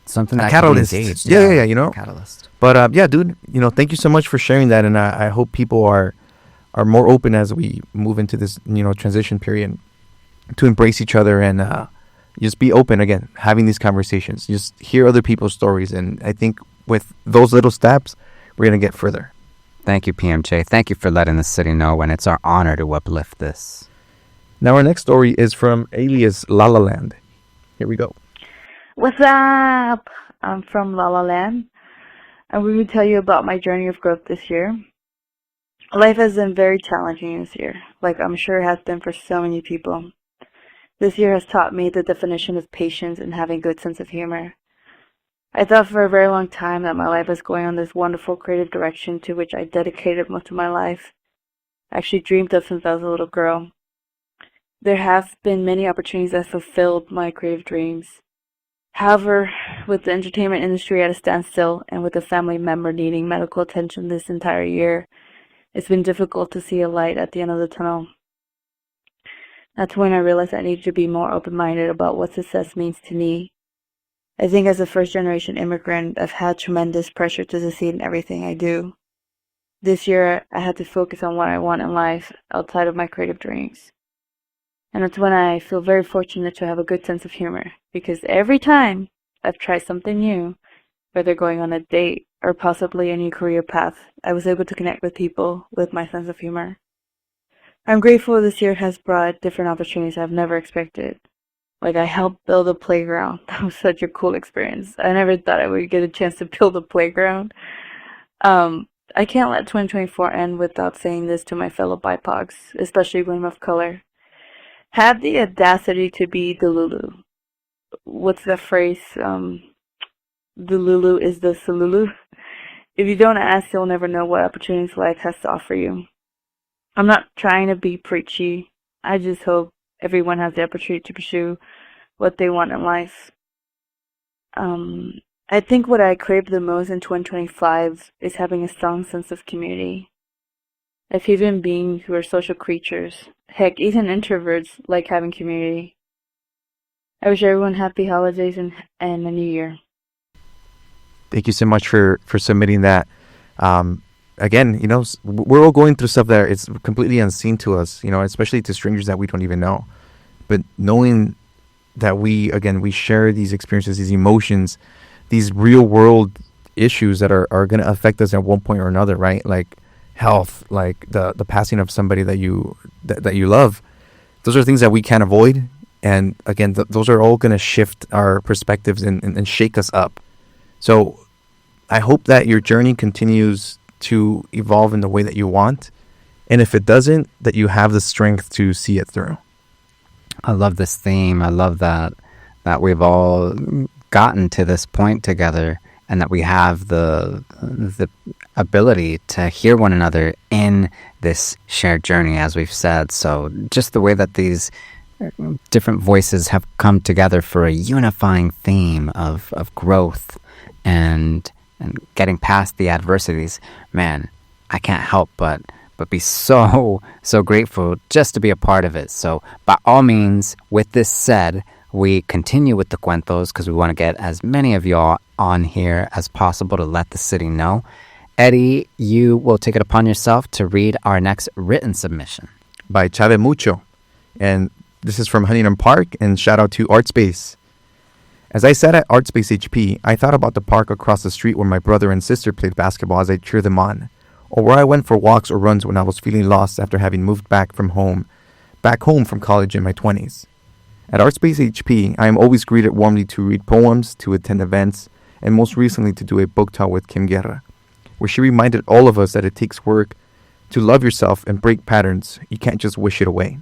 Something that catalyst. can be engaged. Yeah. Catalyst. But yeah, dude, thank you so much for sharing that, and I hope people are more open as we move into this, transition period, to embrace each other and just be open again, having these conversations, just hear other people's stories, and I think with those little steps, we're gonna get further. Thank you, PMJ. Thank you for letting the city know, and it's our honor to uplift this. Now our next story is from alias La La Land. Here we go. What's up? I'm from La La Land, and we will tell you about my journey of growth this year. Life has been very challenging this year, like I'm sure it has been for so many people. This year has taught me the definition of patience and having a good sense of humor. I thought for a very long time that my life was going on this wonderful creative direction to which I dedicated most of my life. I actually dreamed of since I was a little girl. There have been many opportunities that fulfilled my creative dreams. However, with the entertainment industry at a standstill and with a family member needing medical attention this entire year, it's been difficult to see a light at the end of the tunnel. That's when I realized I needed to be more open-minded about what success means to me. I think as a first-generation immigrant, I've had tremendous pressure to succeed in everything I do. This year, I had to focus on what I want in life outside of my creative dreams. And it's when I feel very fortunate to have a good sense of humor, because every time I've tried something new, whether going on a date or possibly a new career path, I was able to connect with people with my sense of humor. I'm grateful this year has brought different opportunities I've never expected. Like, I helped build a playground. That was such a cool experience. I never thought I would get a chance to build a playground. I can't let 2024 end without saying this to my fellow BIPOCs, especially women of color. Have the audacity to be the Lulu. What's the phrase? The Lulu is the Salulu. If you don't ask, you'll never know what opportunities life has to offer you. I'm not trying to be preachy. I just hope everyone has the opportunity to pursue what they want in life. I think what I crave the most in 2025 is having a strong sense of community. Of human beings who are social creatures. Heck, even introverts like having community. I wish everyone happy holidays and a new year. Thank you so much for submitting that. Again, we're all going through stuff that is completely unseen to us, especially to strangers that we don't even know. But knowing that we share these experiences, these emotions, these real world issues that are going to affect us at one point or another, right? Like health, like the passing of somebody that you love. Those are things that we can't avoid. And again, those are all going to shift our perspectives and shake us up. So I hope that your journey continues to evolve in the way that you want. And if it doesn't, that you have the strength to see it through. I love this theme. I love that we've all gotten to this point together, and that we have the ability to hear one another in this shared journey, as we've said. So just the way that these different voices have come together for a unifying theme of growth and getting past the adversities, man, I can't help but be so grateful just to be a part of it. So by all means, with this said, we continue with the cuentos because we want to get as many of y'all on here as possible to let the city know. Eddie, you will take it upon yourself to read our next written submission. By Chave Mucho. And this is from Huntington Park, and shout out to Artspace. As I sat at Artspace HP, I thought about the park across the street where my brother and sister played basketball as I cheered them on, or where I went for walks or runs when I was feeling lost after having moved back home from college in my 20s. At Artspace HP, I am always greeted warmly to read poems, to attend events, and most recently to do a book talk with Kim Guerra, where she reminded all of us that it takes work to love yourself and break patterns. You can't just wish it away.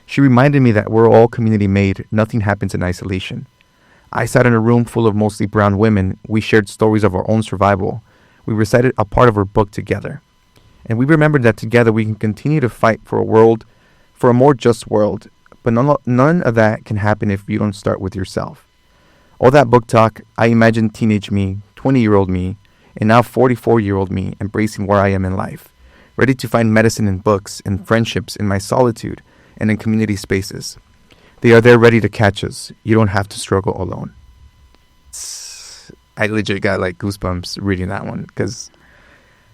She reminded me that we're all community made. Nothing happens in isolation. I sat in a room full of mostly brown women. We shared stories of our own survival. We recited a part of her book together. And we remembered that together we can continue to fight for a more just world. But none of that can happen if you don't start with yourself. All that book talk, I imagined teenage me, 20-year-old me, and now 44-year-old me embracing where I am in life, ready to find medicine in books and friendships in my solitude and in community spaces. They are there ready to catch us. You don't have to struggle alone. I legit got like goosebumps reading that one because,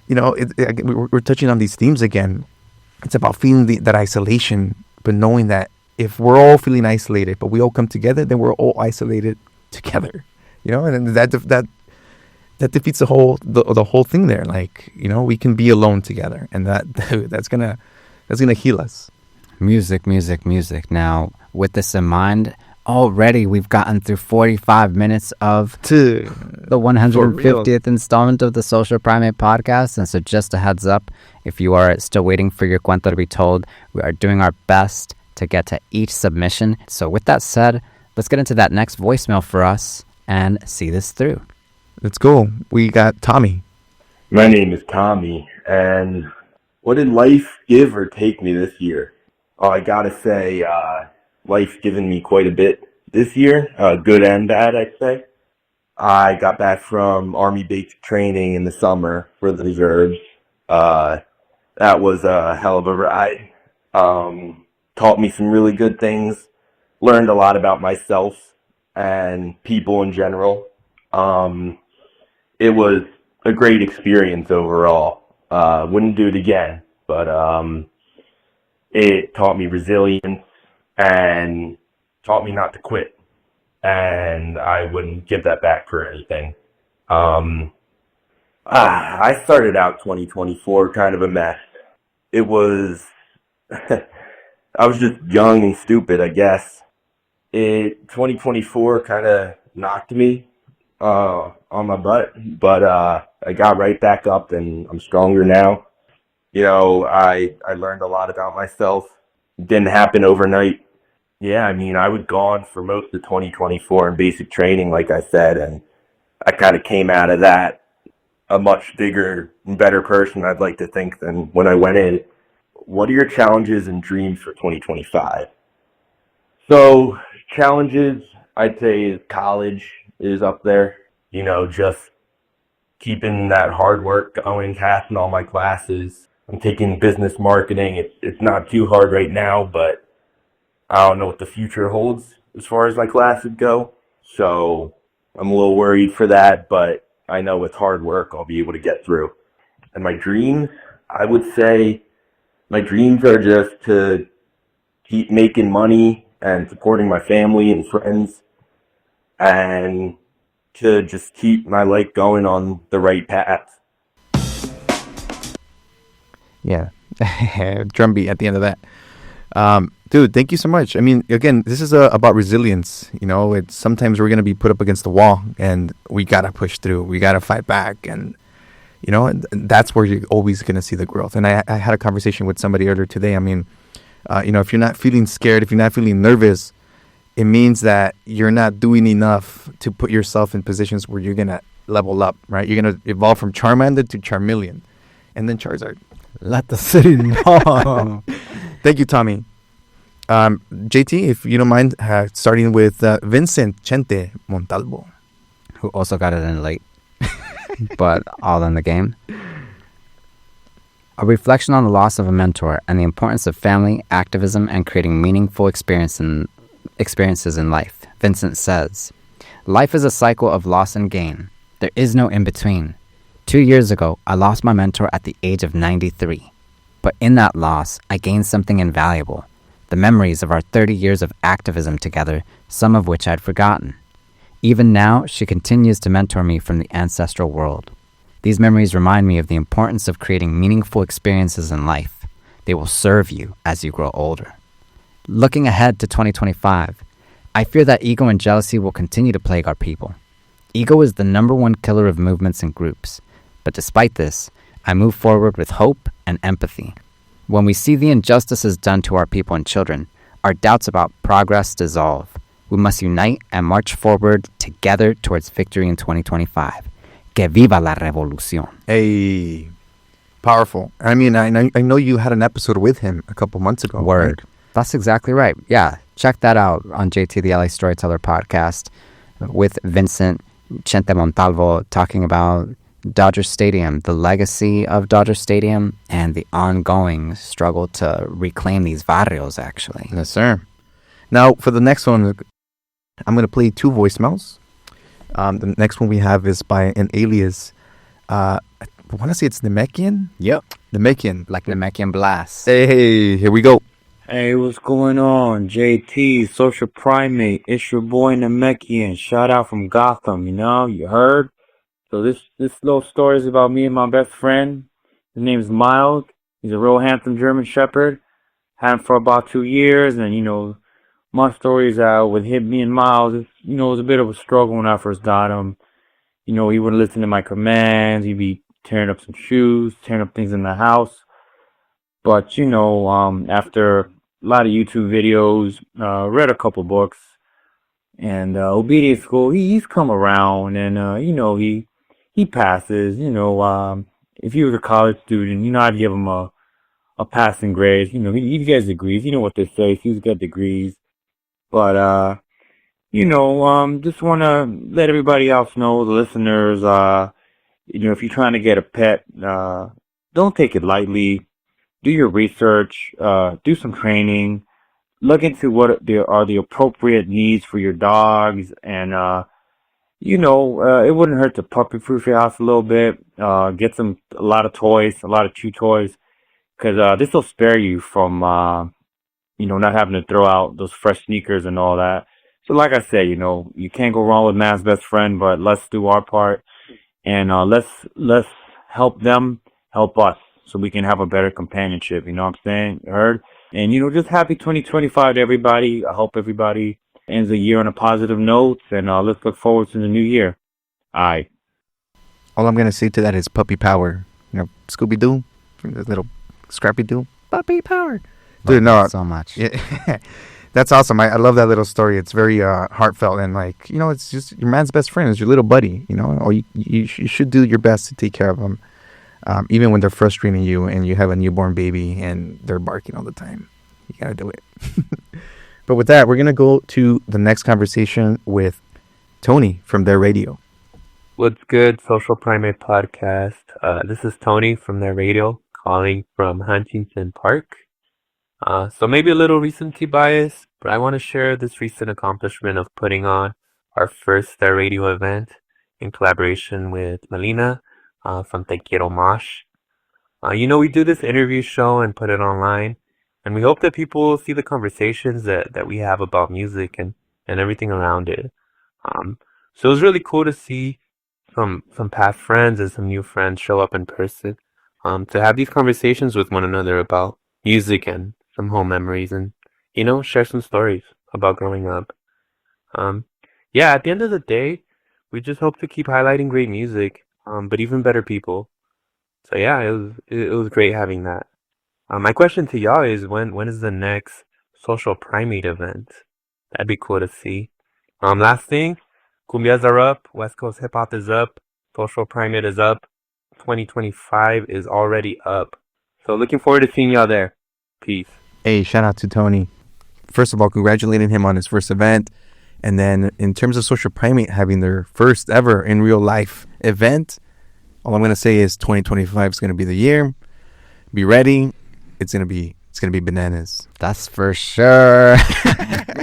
we're touching on these themes again. It's about feeling that isolation, but knowing that if we're all feeling isolated, but we all come together, then we're all isolated together. And that defeats the whole thing there. Like, we can be alone together, and that's gonna heal us. Music. Now, with this in mind, already we've gotten through 45 minutes of the 150th installment of the Social Primate podcast. And so just a heads up, if you are still waiting for your cuento to be told, we are doing our best to get to each submission. So with that said, let's get into that next voicemail for us and see this through. Let's go. We got Tommy. My name is Tommy, and what did life give or take me this year? Oh, I gotta say, life's given me quite a bit this year, good and bad, I'd say. I got back from Army basic training in the summer for the reserves. That was a hell of a ride. Taught me some really good things, learned a lot about myself and people in general. It was a great experience overall. Wouldn't do it again, but it taught me resilience and taught me not to quit. And I wouldn't give that back for anything. I started out 2024 kind of a mess. It was, I was just young and stupid, I guess. 2024 kind of knocked me on my butt, but I got right back up and I'm stronger now. I learned a lot about myself. It didn't happen overnight. Yeah, I mean, I was gone for most of 2024 in basic training, like I said, and I kind of came out of that a much bigger and better person, I'd like to think, than when I went in. What are your challenges and dreams for 2025? So, challenges, I'd say college is up there. Just keeping that hard work going, passing all my classes. I'm taking business marketing. It's not too hard right now, but I don't know what the future holds as far as my classes go. So I'm a little worried for that, but I know with hard work I'll be able to get through. And my dreams, I would say my dreams are just to keep making money and supporting my family and friends, and to just keep my life going on the right path. Yeah. Drum beat at the end of that. Dude, thank you so much. I mean, again, this is about resilience. It's sometimes we're going to be put up against the wall and we got to push through. We got to fight back. And, that's where you're always going to see the growth. And I had a conversation with somebody earlier today. I mean, if you're not feeling scared, if you're not feeling nervous, it means that you're not doing enough to put yourself in positions where you're going to level up, right? You're going to evolve from Charmander to Charmeleon. And then Charizard. Let the city know. Thank you, Tommy. JT, if you don't mind, starting with Vincent Chente Montalvo, Who also got it in late, but all in the game. A reflection on the loss of a mentor and the importance of family, activism, and creating meaningful experiences in life. Vincent says, "Life is a cycle of loss and gain. There is no in-between. 2 years ago, I lost my mentor at the age of 93. But in that loss, I gained something invaluable. The memories of our 30 years of activism together, some of which I'd forgotten. Even now, she continues to mentor me from the ancestral world. These memories remind me of the importance of creating meaningful experiences in life. They will serve you as you grow older." Looking ahead to 2025, I fear that ego and jealousy will continue to plague our people. Ego is the number one killer of movements and groups. But despite this, I move forward with hope and empathy. When we see the injustices done to our people and children, our doubts about progress dissolve. We must unite and march forward together towards victory in 2025. Que viva la revolución. Hey, powerful. I mean, I know you had an episode with him a couple months ago. Word. Right? That's exactly right. Yeah, check that out on JT the LA Storyteller podcast with Vincent Chente Montalvo talking about Dodger Stadium, the legacy of Dodger Stadium, and the ongoing struggle to reclaim these barrios, actually. Yes, sir. Now, for the next one, I'm going to play 2 voicemails. The next one we have is by an alias. I want to say it's Namekian. Yep. Namekian. Like Namekian Blast. Hey, here we go. Hey, what's going on? JT, Social Primate. It's your boy Namekian. Shout out from Gotham, you heard? So this little story is about me and my best friend. His name's Miles. He's a real handsome German Shepherd. Had him for about 2 years, and my story is with me and Miles. It was a bit of a struggle when I first got him. He wouldn't listen to my commands. He'd be tearing up some shoes, tearing up things in the house. But after a lot of YouTube videos, read a couple books, and obedience school, he's come around, and he passes. If he was a college student, I'd give him a passing grade. He gets degrees. You know what they say, he's got degrees. But just want to let everybody else know, the listeners, if you're trying to get a pet, don't take it lightly. Do your research, do some training, look into what are the appropriate needs for your dogs, and it wouldn't hurt to puppy-proof your house a little bit. Get a lot of toys, a lot of chew toys, because this will spare you from not having to throw out those fresh sneakers and all that. So like I said, you can't go wrong with man's best friend, but let's do our part, and let's help them help us, so we can have a better companionship. You know what I'm saying? You heard? And just happy 2025 to everybody. I hope everybody ends the year on a positive note, and let's look forward to the new year. Aye. All I'm gonna say to that is puppy power. You know, Scooby Doo, the little Scrappy Doo, puppy power. Dude, no, so much. yeah, that's awesome. I love that little story. It's very heartfelt and like it's just your man's best friend is your little buddy. Or you should do your best to take care of them, even when they're frustrating you and you have a newborn baby and they're barking all the time. You gotta do it. But with that, we're gonna go to the next conversation with Tony from their radio. What's good, Social Primate podcast? This is Tony from their radio, calling from Huntington Park. So maybe a little recency bias, but I want to share this recent accomplishment of putting on our first their radio event in collaboration with Melina from Te Quiero Mosh. We do this interview show and put it online, and we hope that people see the conversations that we have about music and everything around it. So it was really cool to see some past friends and some new friends show up in person, to have these conversations with one another about music and some home memories and, share some stories about growing up. At the end of the day, we just hope to keep highlighting great music, but even better people. So yeah, it was great having that. My question to y'all is when is the next Social Primate event? That'd be cool to see. Last thing, Cumbias are up, West Coast Hip Hop is up, Social Primate is up, 2025 is already up. So looking forward to seeing y'all there. Peace. Hey, shout out to Tony. First of all, congratulating him on his first event. And then in terms of Social Primate having their first ever in real life event, all I'm going to say is 2025 is going to be the year. Be ready. It's going to be bananas. That's for sure.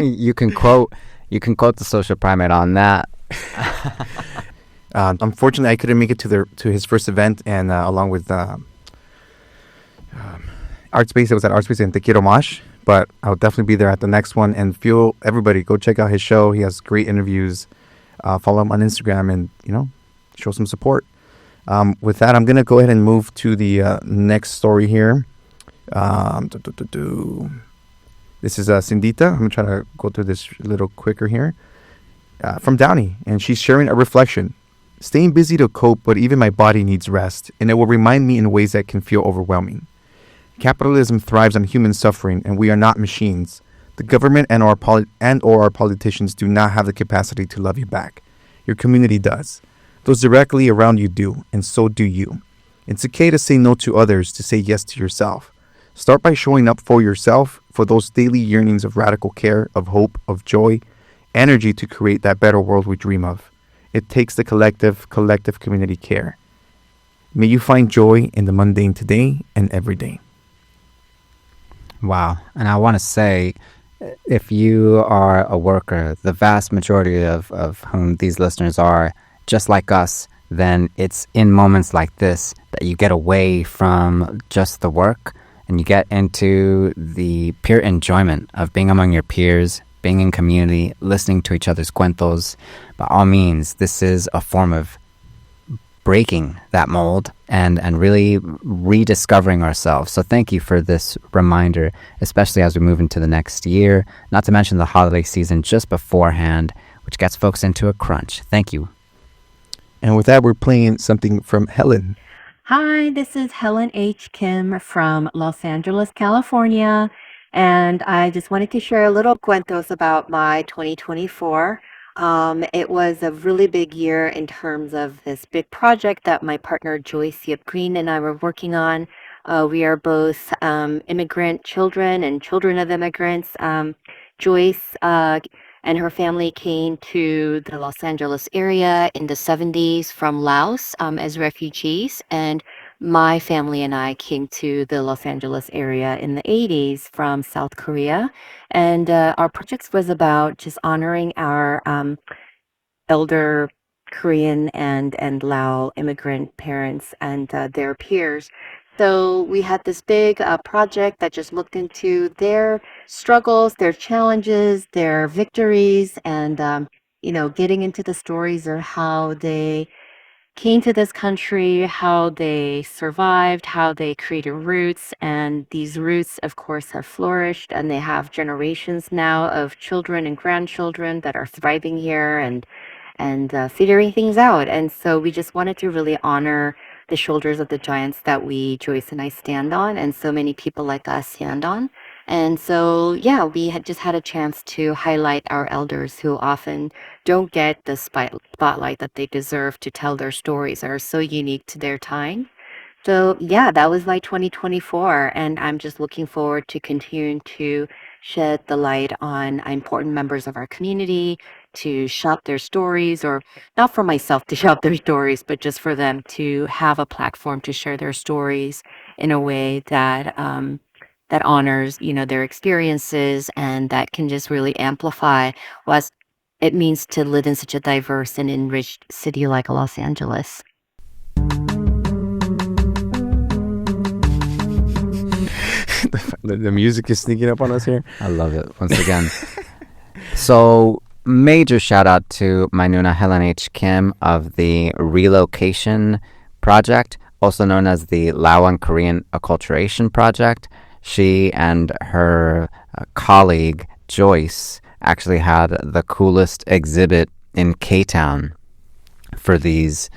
You can quote the Social Primate on that. Unfortunately, I couldn't make it to his first event, and along with Artspace, it was at Artspace in Te Quiero Mosh, but I'll definitely be there at the next one. And everybody go check out his show. He has great interviews. Follow him on Instagram and show some support. With that, I'm gonna go ahead and move to the next story here. This is Cindita. I'm gonna try to go through this a little quicker here. From Downey, and she's sharing a reflection. Staying busy to cope, but even my body needs rest, and it will remind me in ways that can feel overwhelming. Capitalism thrives on human suffering, and we are not machines. The government and or our politicians do not have the capacity to love you back. Your community does. Those directly around you do, and so do you. It's okay to say no to others, to say yes to yourself. Start by showing up for yourself, for those daily yearnings of radical care, of hope, of joy, energy to create that better world we dream of. It takes the collective community care. May you find joy in the mundane today and every day. Wow. And I want to say, if you are a worker, the vast majority of whom these listeners are just like us, then it's in moments like this that you get away from just the work and you get into the pure enjoyment of being among your peers, being in community, listening to each other's cuentos. By all means, this is a form of breaking that mold and really rediscovering ourselves. So thank you for this reminder, especially as we move into the next year, not to mention the holiday season just beforehand, which gets folks into a crunch. Thank you. And with that, we're playing something from Helen. Hi, this is Helen H. Kim from Los Angeles, California, and I just wanted to share a little cuentos about my 2024. It was a really big year in terms of this big project that my partner Joyce Yip Green and I were working on. We are both immigrant children and children of immigrants. Joyce and her family came to the Los Angeles area in the 70s from Laos as refugees, and my family and I came to the Los Angeles area in the 80s from South Korea. And our project was about just honoring our elder Korean and Lao immigrant parents and their peers. So we had this big project that just looked into their struggles, their challenges, their victories, and getting into the stories of how they came to this country, how they survived, how they created roots, and these roots, of course, have flourished, and they have generations now of children and grandchildren that are thriving here and figuring things out. And so we just wanted to really honor the shoulders of the giants that Joyce and I, stand on, and so many people like us stand on. And so, yeah, we had just had a chance to highlight our elders who often don't get the spotlight that they deserve to tell their stories that are so unique to their time. So, yeah, that was like 2024. And I'm just looking forward to continuing to shed the light on important members of our community, to shout their stories, or not for myself to shout their stories, but just for them to have a platform to share their stories in a way that that honors, their experiences, and that can just really amplify what it means to live in such a diverse and enriched city like Los Angeles. The music is sneaking up on us here. I love it once again. So, major shout out to my Nuna Helen H. Kim of the Relocation Project, also known as the Lawan Korean Acculturation Project. She and her colleague Joyce actually had the coolest exhibit in K-Town for these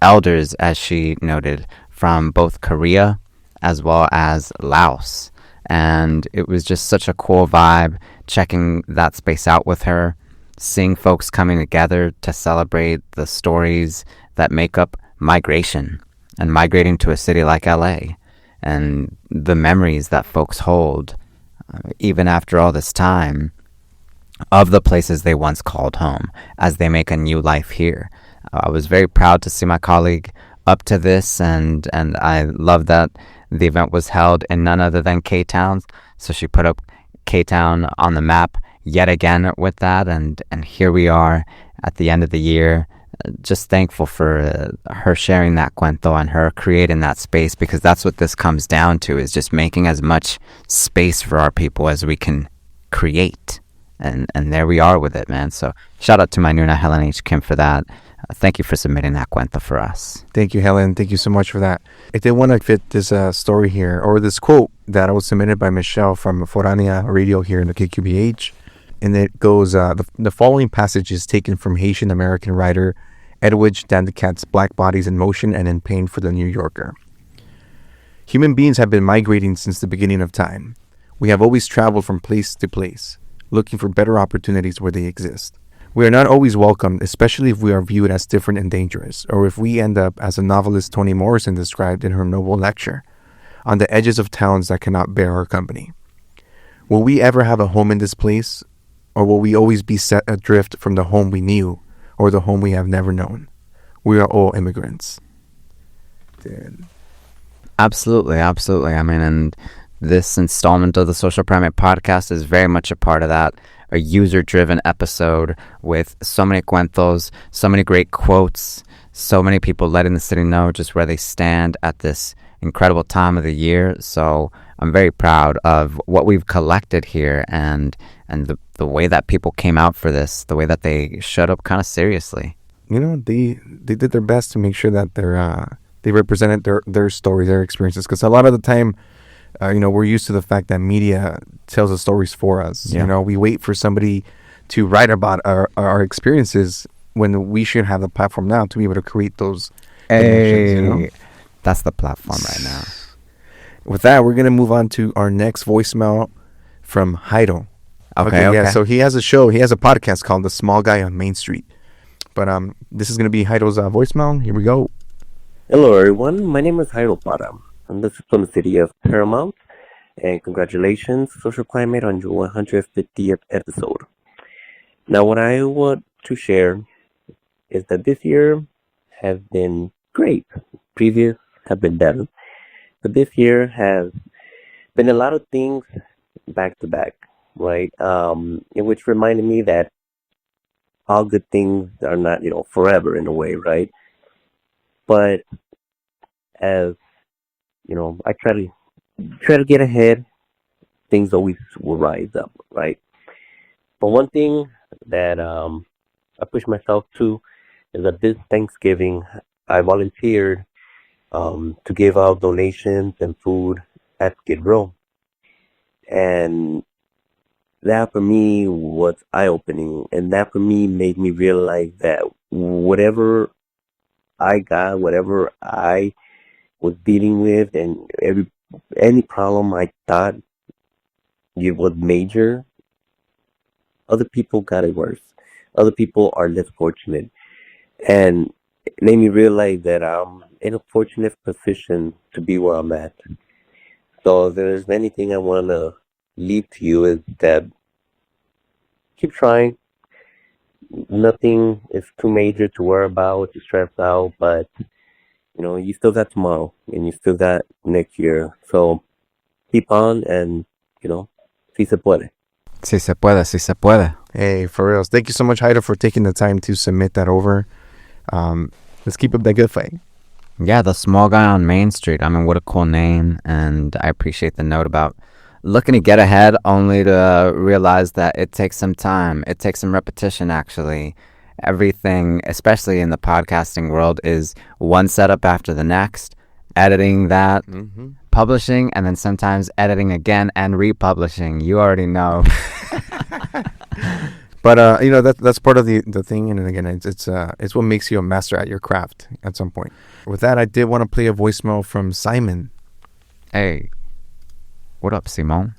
elders, as she noted, from both Korea as well as Laos. And it was just such a cool vibe checking that space out with her, seeing folks coming together to celebrate the stories that make up migration and migrating to a city like LA, and the memories that folks hold, even after all this time, of the places they once called home as they make a new life here. I was very proud to see my colleague up to this, and I love that the event was held in none other than K-Town. So she put up K-Town on the map yet again with that, and here we are at the end of the year. Just thankful for her sharing that cuento and her creating that space, because that's what this comes down to, is just making as much space for our people as we can create. And there we are with it, man. So shout out to my Nuna Helen H. Kim for that. Thank you for submitting that cuento for us. Thank you, Helen. Thank you so much for that. I did want to fit this story here, or this quote that was submitted by Michelle from Forania Radio here in the KQBH. And it goes, the following passage is taken from Haitian American writer Edwidge Dandicat's Black Bodies in Motion and in Pain for the New Yorker. Human beings have been migrating since the beginning of time. We have always traveled from place to place, looking for better opportunities where they exist. We are not always welcomed, especially if we are viewed as different and dangerous, or if we end up, as the novelist Toni Morrison described in her noble lecture, on the edges of towns that cannot bear our company. Will we ever have a home in this place, or will we always be set adrift from the home we knew, or the home we have never known? We are all immigrants. Dude. Absolutely. I mean, and this installment of the Social Primate podcast is very much a part of that. A user-driven episode with so many cuentos, so many great quotes, so many people letting the city know just where they stand at this incredible time of the year. So I'm very proud of what we've collected here, and the way that people came out for this, the way that they showed up kind of seriously. You know, they did their best to make sure that they represented their story, their experiences, because a lot of the time, we're used to the fact that media tells the stories for us. Yeah. We wait for somebody to write about our experiences when we should have the platform now to be able to create those emotions. That's the platform right now. With that, we're going to move on to our next voicemail from Heido. Okay. Yeah, so he has a podcast called The Small Guy on Main Street. But this is going to be Heido's voicemail. Here we go. Hello, everyone. My name is Jairo Para, and this is from the city of Paramount. And congratulations, Social Primate, on your 150th episode. Now, what I want to share is that this year has been great. Previous have been better. But this year has been a lot of things back to back, right? In which reminded me that all good things are not, forever in a way, right? But as I try to get ahead, things always will rise up, right? But one thing that I push myself to is that this Thanksgiving I volunteered to give out donations and food at Skid Row. And that for me was eye opening. And that for me made me realize that whatever I got, whatever I was dealing with, and any problem I thought it was major, other people got it worse. Other people are less fortunate. And it made me realize that I'm in a fortunate position to be where I'm at. So if there's anything I want to leave to you is that keep trying. Nothing is too major to worry about, to stress out, but you still got tomorrow and you still got next year. So keep on and, si se puede. Si se puede, si se puede. Hey, for reals. Thank you so much, Haida, for taking the time to submit that over. Let's keep up that good fight. Yeah, the small guy on Main Street. I mean, what a cool name. And I appreciate the note about looking to get ahead only to realize that it takes some time. It takes some repetition, actually. Everything, especially in the podcasting world, is one setup after the next. Editing that, publishing, and then sometimes editing again and republishing. You already know. But that's part of the thing, and again, it's what makes you a master at your craft at some point. With that, I did want to play a voicemail from Simon. Hey, what up, Simon?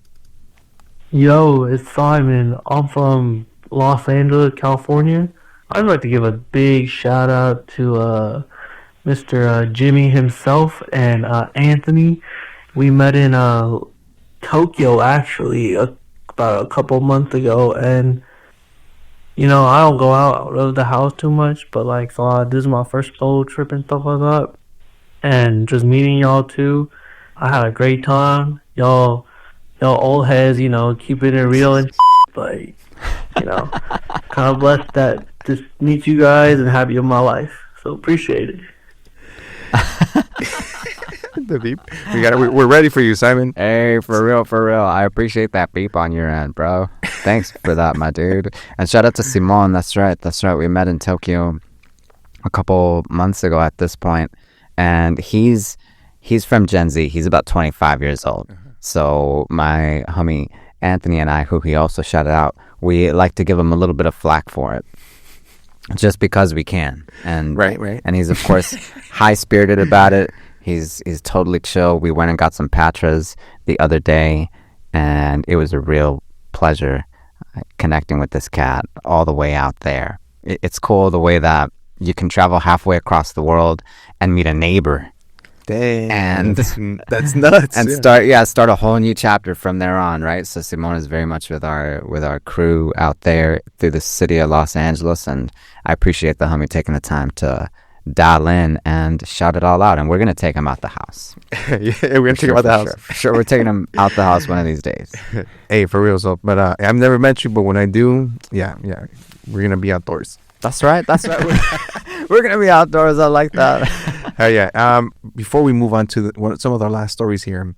Yo, it's Simon. I'm from Los Angeles, California. I'd like to give a big shout out to Mr. Jimmy himself and Anthony. We met in Tokyo, actually, about a couple months ago, and I don't go out of the house too much, but so this is my first solo trip and stuff like that. And just meeting y'all too, I had a great time. Y'all old heads, keeping it real and but kind of blessed that just meet you guys and have you in my life. So appreciate it. The beep. We're ready for you, Simon. Hey, for real. I appreciate that beep on your end, bro. Thanks for that, my dude. And shout out to Simon. That's right. We met in Tokyo a couple months ago at this point, and he's from Gen Z. He's about 25 years old. So my homie Anthony and I, who he also shouted out, we like to give him a little bit of flack for it, just because we can. And right. And he's of course high spirited about it. He's totally chill. We went and got some patras the other day, and it was a real pleasure connecting with this cat all the way out there. It's cool the way that you can travel halfway across the world and meet a neighbor. Dang. And that's nuts. And start a whole new chapter from there on, right? So Simone is very much with our crew out there through the city of Los Angeles, and I appreciate the homie taking the time to dial in and shout it all out. And we're gonna take him out the house. Yeah, we're gonna take him out the house. For sure, we're taking him out the house one of these days. Hey, for real. So, but I've never met you, but when I do, yeah, we're gonna be outdoors. That's right. We're gonna be outdoors. I like that. Hell yeah. Before we move on to some of our last stories here,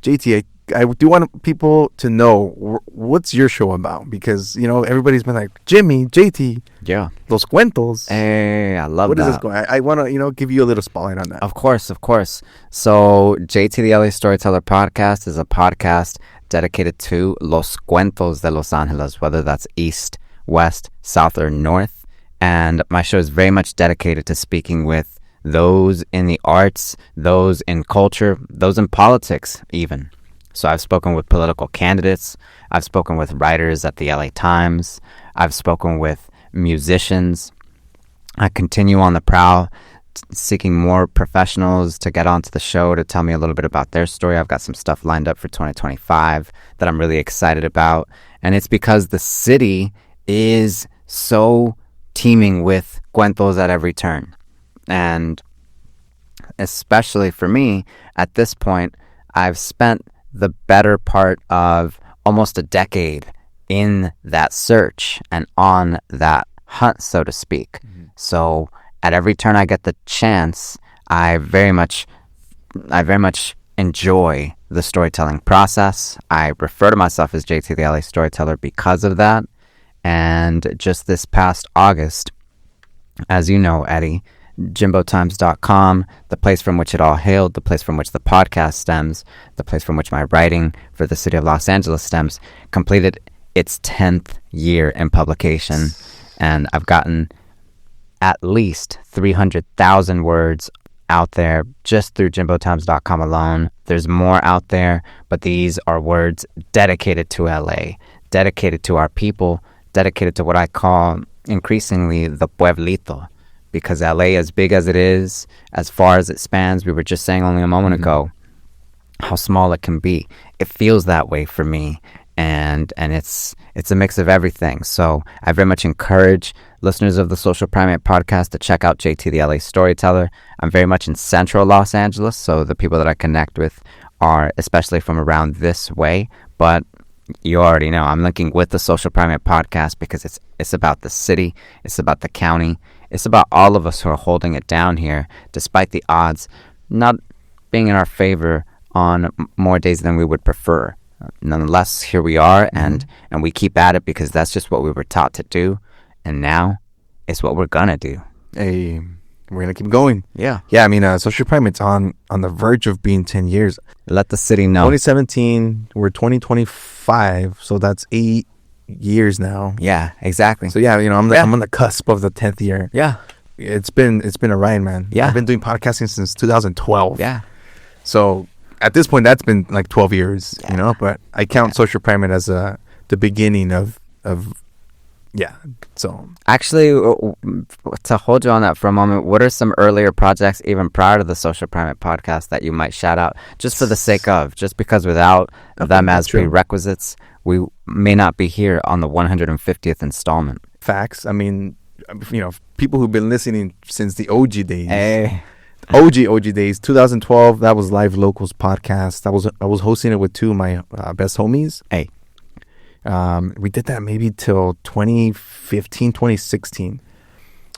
JT, I do want people to know what's your show about, because everybody's been like, Jimmy, JT, yeah, los cuentos. Hey, I love that. What is this going? I want to give you a little spotlight on that. Of course. So JT the LA Storyteller podcast is a podcast dedicated to los cuentos de Los Angeles, whether that's east, west, south, or north. And my show is very much dedicated to speaking with those in the arts, those in culture, those in politics even. So I've spoken with political candidates. I've spoken with writers at the LA Times. I've spoken with musicians. I continue on the prowl, seeking more professionals to get onto the show to tell me a little bit about their story. I've got some stuff lined up for 2025 that I'm really excited about. And it's because the city is so teeming with cuentos at every turn. And especially for me, at this point, I've spent the better part of almost a decade in that search and on that hunt, so to speak. Mm-hmm. So at every turn I get the chance, I very much enjoy the storytelling process. I refer to myself as JT the LA Storyteller because of that. And just this past August, as you know, Eddie, jimbotimes.com, the place from which it all hailed, the place from which the podcast stems, the place from which my writing for the city of Los Angeles stems, completed its 10th year in publication. And I've gotten at least 300,000 words out there just through jimbotimes.com alone. There's more out there, but these are words dedicated to LA, dedicated to our people, dedicated to what I call increasingly the pueblito, because LA, as big as it is, as far as it spans, we were just saying only a moment ago how small it can be. It feels that way for me, and it's a mix of everything. So I very much encourage listeners of the Social Primate podcast to check out JT the LA Storyteller. I'm very much in central Los Angeles, so the people that I connect with are especially from around this way, but you already know I'm linking with the Social Primate podcast because it's about the city, it's about the county, it's about all of us who are holding it down here, despite the odds not being in our favor on more days than we would prefer. Nonetheless, here we are, and we keep at it because that's just what we were taught to do, and now it's what we're gonna do. Hey, we're gonna keep going. Yeah. I mean, Social Primate's on the verge of being 10 years. Let the city know. 2017, we're 2025, so that's 8 years now. Yeah, exactly. So yeah, I'm on the cusp of the 10th year. Yeah. It's been a ride, man. Yeah. I've been doing podcasting since 2012. Yeah. So at this point, that's been like 12 years, but I count Social Primate as the beginning of so actually, to hold you on that for a moment, what are some earlier projects even prior to the Social Primate podcast that you might shout out, just for the sake of, just because without them as prerequisites, we may not be here on the 150th installment. Facts. I mean, people who've been listening since the OG days. Hey. OG days, 2012. That was Live Locals podcast. I was hosting it with two of my best homies. Hey, we did that maybe till 2015, 2016.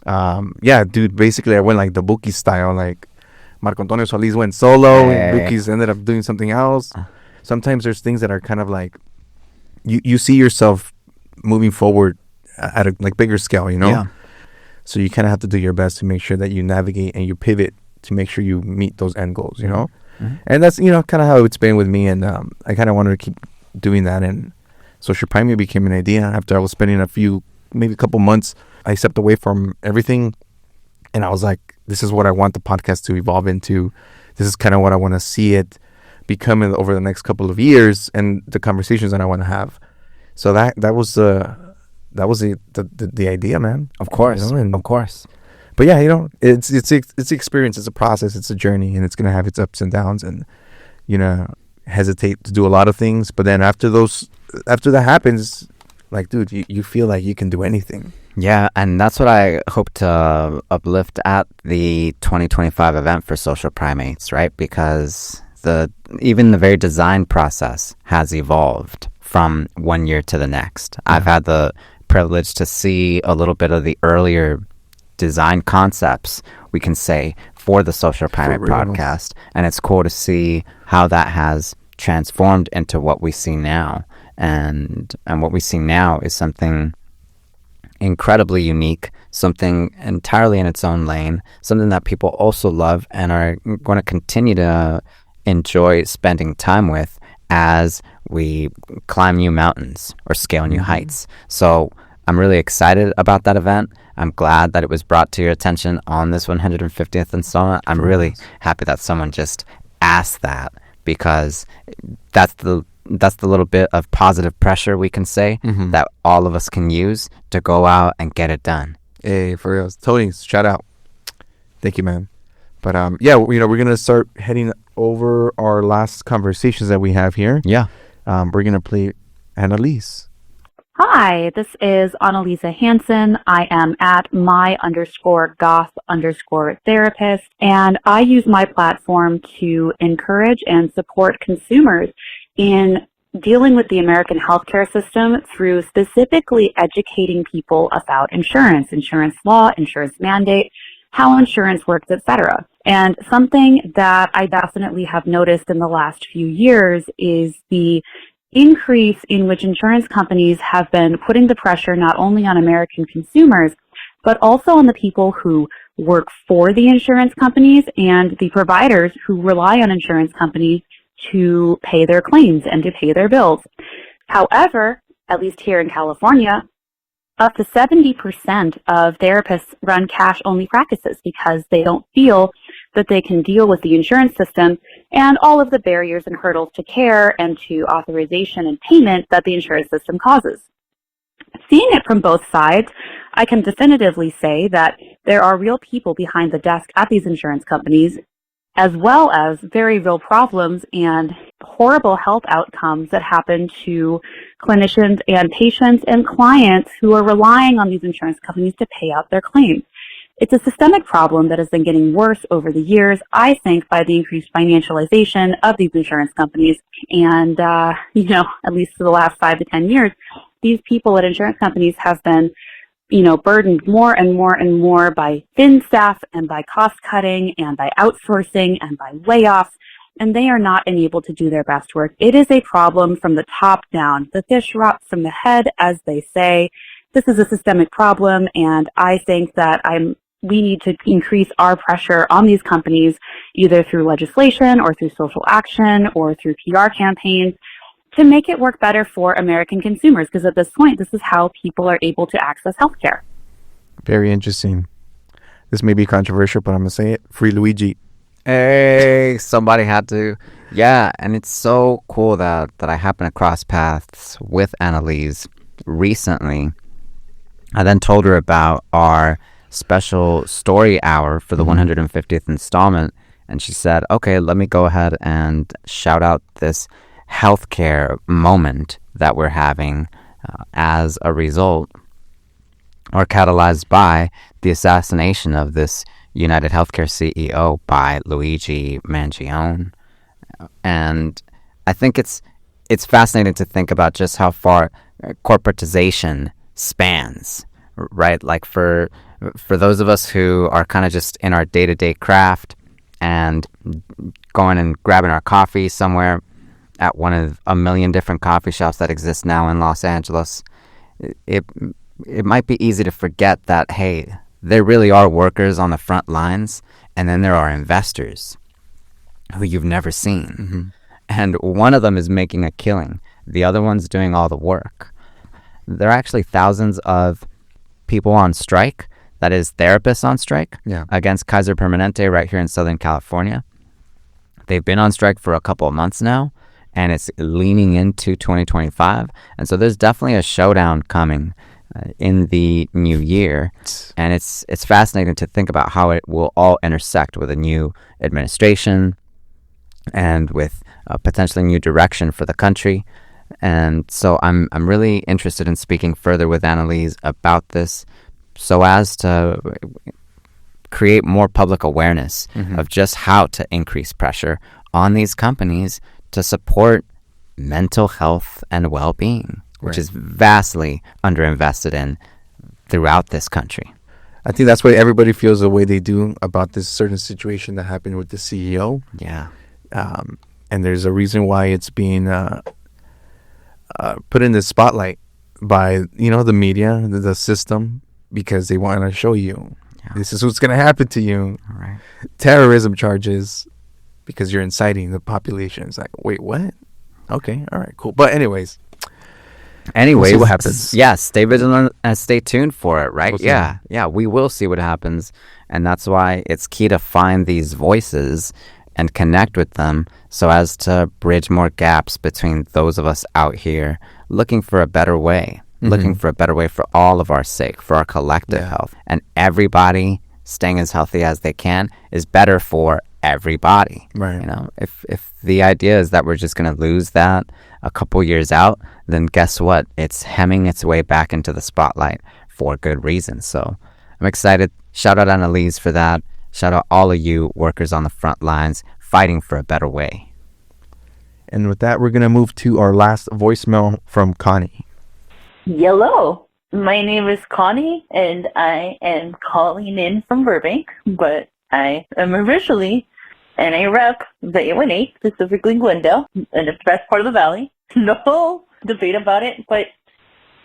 Yeah, dude. Basically, I went like the Buki style. Like Marco Antonio Solis went solo. Hey. Buki's ended up doing something else. Sometimes there's things that are kind of like you see yourself moving forward at a like bigger scale. Yeah. So you kind of have to do your best to make sure that you navigate and you pivot to make sure you meet those end goals, And that's, kind of how it's been with me. And I kind of wanted to keep doing that. And Social Primate became an idea after I was spending maybe a couple months. I stepped away from everything. And I was like, this is what I want the podcast to evolve into. This is kind of what I want to see it becoming over the next couple of years and the conversations that I want to have. So that was the idea, man. Of course, of course. But yeah, it's experience, it's a process, it's a journey, and it's gonna have its ups and downs, and hesitate to do a lot of things. But then after that happens, like, dude, you feel like you can do anything. Yeah, and that's what I hope to uplift at the 2025 event for Social Primates, right? Because even the very design process has evolved from one year to the next. Yeah. I've had the privilege to see a little bit of the earlier design concepts, we can say, for the Social Primate podcast, and it's cool to see how that has transformed into what we see now. And what we see now is something incredibly unique, something entirely in its own lane, something that people also love and are going to continue to enjoy spending time with as we climb new mountains or scale new heights. So I'm really excited about that event. I'm glad that it was brought to your attention on this 150th installment. I'm really happy that someone just asked that, because that's the little bit of positive pressure we can say that all of us can use to go out and get it done. Hey, for real. Tony, shout out. Thank you, man. But yeah, we're going to start heading over our last conversations that we have here. Yeah. We're going to play Annalise. Hi, this is Annalisa Hansen. I am at my_goth_therapist, and I use my platform to encourage and support consumers in dealing with the American healthcare system through specifically educating people about insurance law, insurance mandate, how insurance works, etc. And something that I definitely have noticed in the last few years is the increase in which insurance companies have been putting the pressure not only on American consumers, but also on the people who work for the insurance companies and the providers who rely on insurance companies to pay their claims and to pay their bills. However, at least here in California, up to 70% of therapists run cash-only practices because they don't feel that they can deal with the insurance system and all of the barriers and hurdles to care and to authorization and payment that the insurance system causes. Seeing it from both sides, I can definitively say that there are real people behind the desk at these insurance companies, as well as very real problems and horrible health outcomes that happen to clinicians and patients and clients who are relying on these insurance companies to pay out their claims. It's a systemic problem that has been getting worse over the years, I think, by the increased financialization of these insurance companies. And, at least for the last 5 to 10 years, these people at insurance companies have been burdened more and more and more by thin staff and by cost cutting and by outsourcing and by layoffs, and they are not enabled to do their best work. It is a problem from the top down. The fish rots from the head, as they say. This is a systemic problem, and I think that we need to increase our pressure on these companies, either through legislation or through social action or through PR campaigns, to make it work better for American consumers, because at this point, this is how people are able to access healthcare. Very interesting. This may be controversial, but I'm going to say it. Free Luigi. Hey, somebody had to. Yeah, and it's so cool that I happened to cross paths with Annalise recently. I then told her about our special story hour for the 150th installment, and she said, okay, let me go ahead and shout out this healthcare moment that we're having as a result or catalyzed by the assassination of this United Healthcare CEO by Luigi Mangione. And I think it's fascinating to think about just how far corporatization spans, right? Like for those of us who are kind of just in our day-to-day craft and going and grabbing our coffee somewhere at one of a million different coffee shops that exist now in Los Angeles, it might be easy to forget that, hey, there really are workers on the front lines, and then there are investors who you've never seen. Mm-hmm. And one of them is making a killing. The other one's doing all the work. There are actually thousands of people on strike, that is therapists on strike, against Kaiser Permanente right here in Southern California. They've been on strike for a couple of months now, and it's leaning into 2025. And so there's definitely a showdown coming in the new year. And it's fascinating to think about how it will all intersect with a new administration and with a potentially new direction for the country. And so I'm really interested in speaking further with Annalise about this so as to create more public awareness of just how to increase pressure on these companies to support mental health and well-being, which is vastly underinvested in throughout this country. I think that's why everybody feels the way they do about this certain situation that happened with the CEO. Yeah. And there's a reason why it's being put in the spotlight by, the media, the system, because they want to show you, this is what's going to happen to you. Right. Terrorism charges because you're inciting the population. It's like, wait, what? Okay, all right, cool. But anyways, we'll see what happens. Yes, stay vigilant and stay tuned for it, right? Yeah, we will see what happens. And that's why it's key to find these voices and connect with them so as to bridge more gaps between those of us out here looking for a better way, looking for a better way for all of our sake, for our collective health. And everybody staying as healthy as they can is better for everybody. Right. If the idea is that we're just going to lose that a couple years out, then guess what? It's hemming its way back into the spotlight for good reason. So I'm excited. Shout out Annalise for that. Shout out all of you workers on the front lines fighting for a better way. And with that, we're going to move to our last voicemail from Connie. Hello, my name is Connie, and I am calling in from Burbank, but I am originally, and I rep the 818, specifically Glendale, and the best part of the valley. No debate about it, but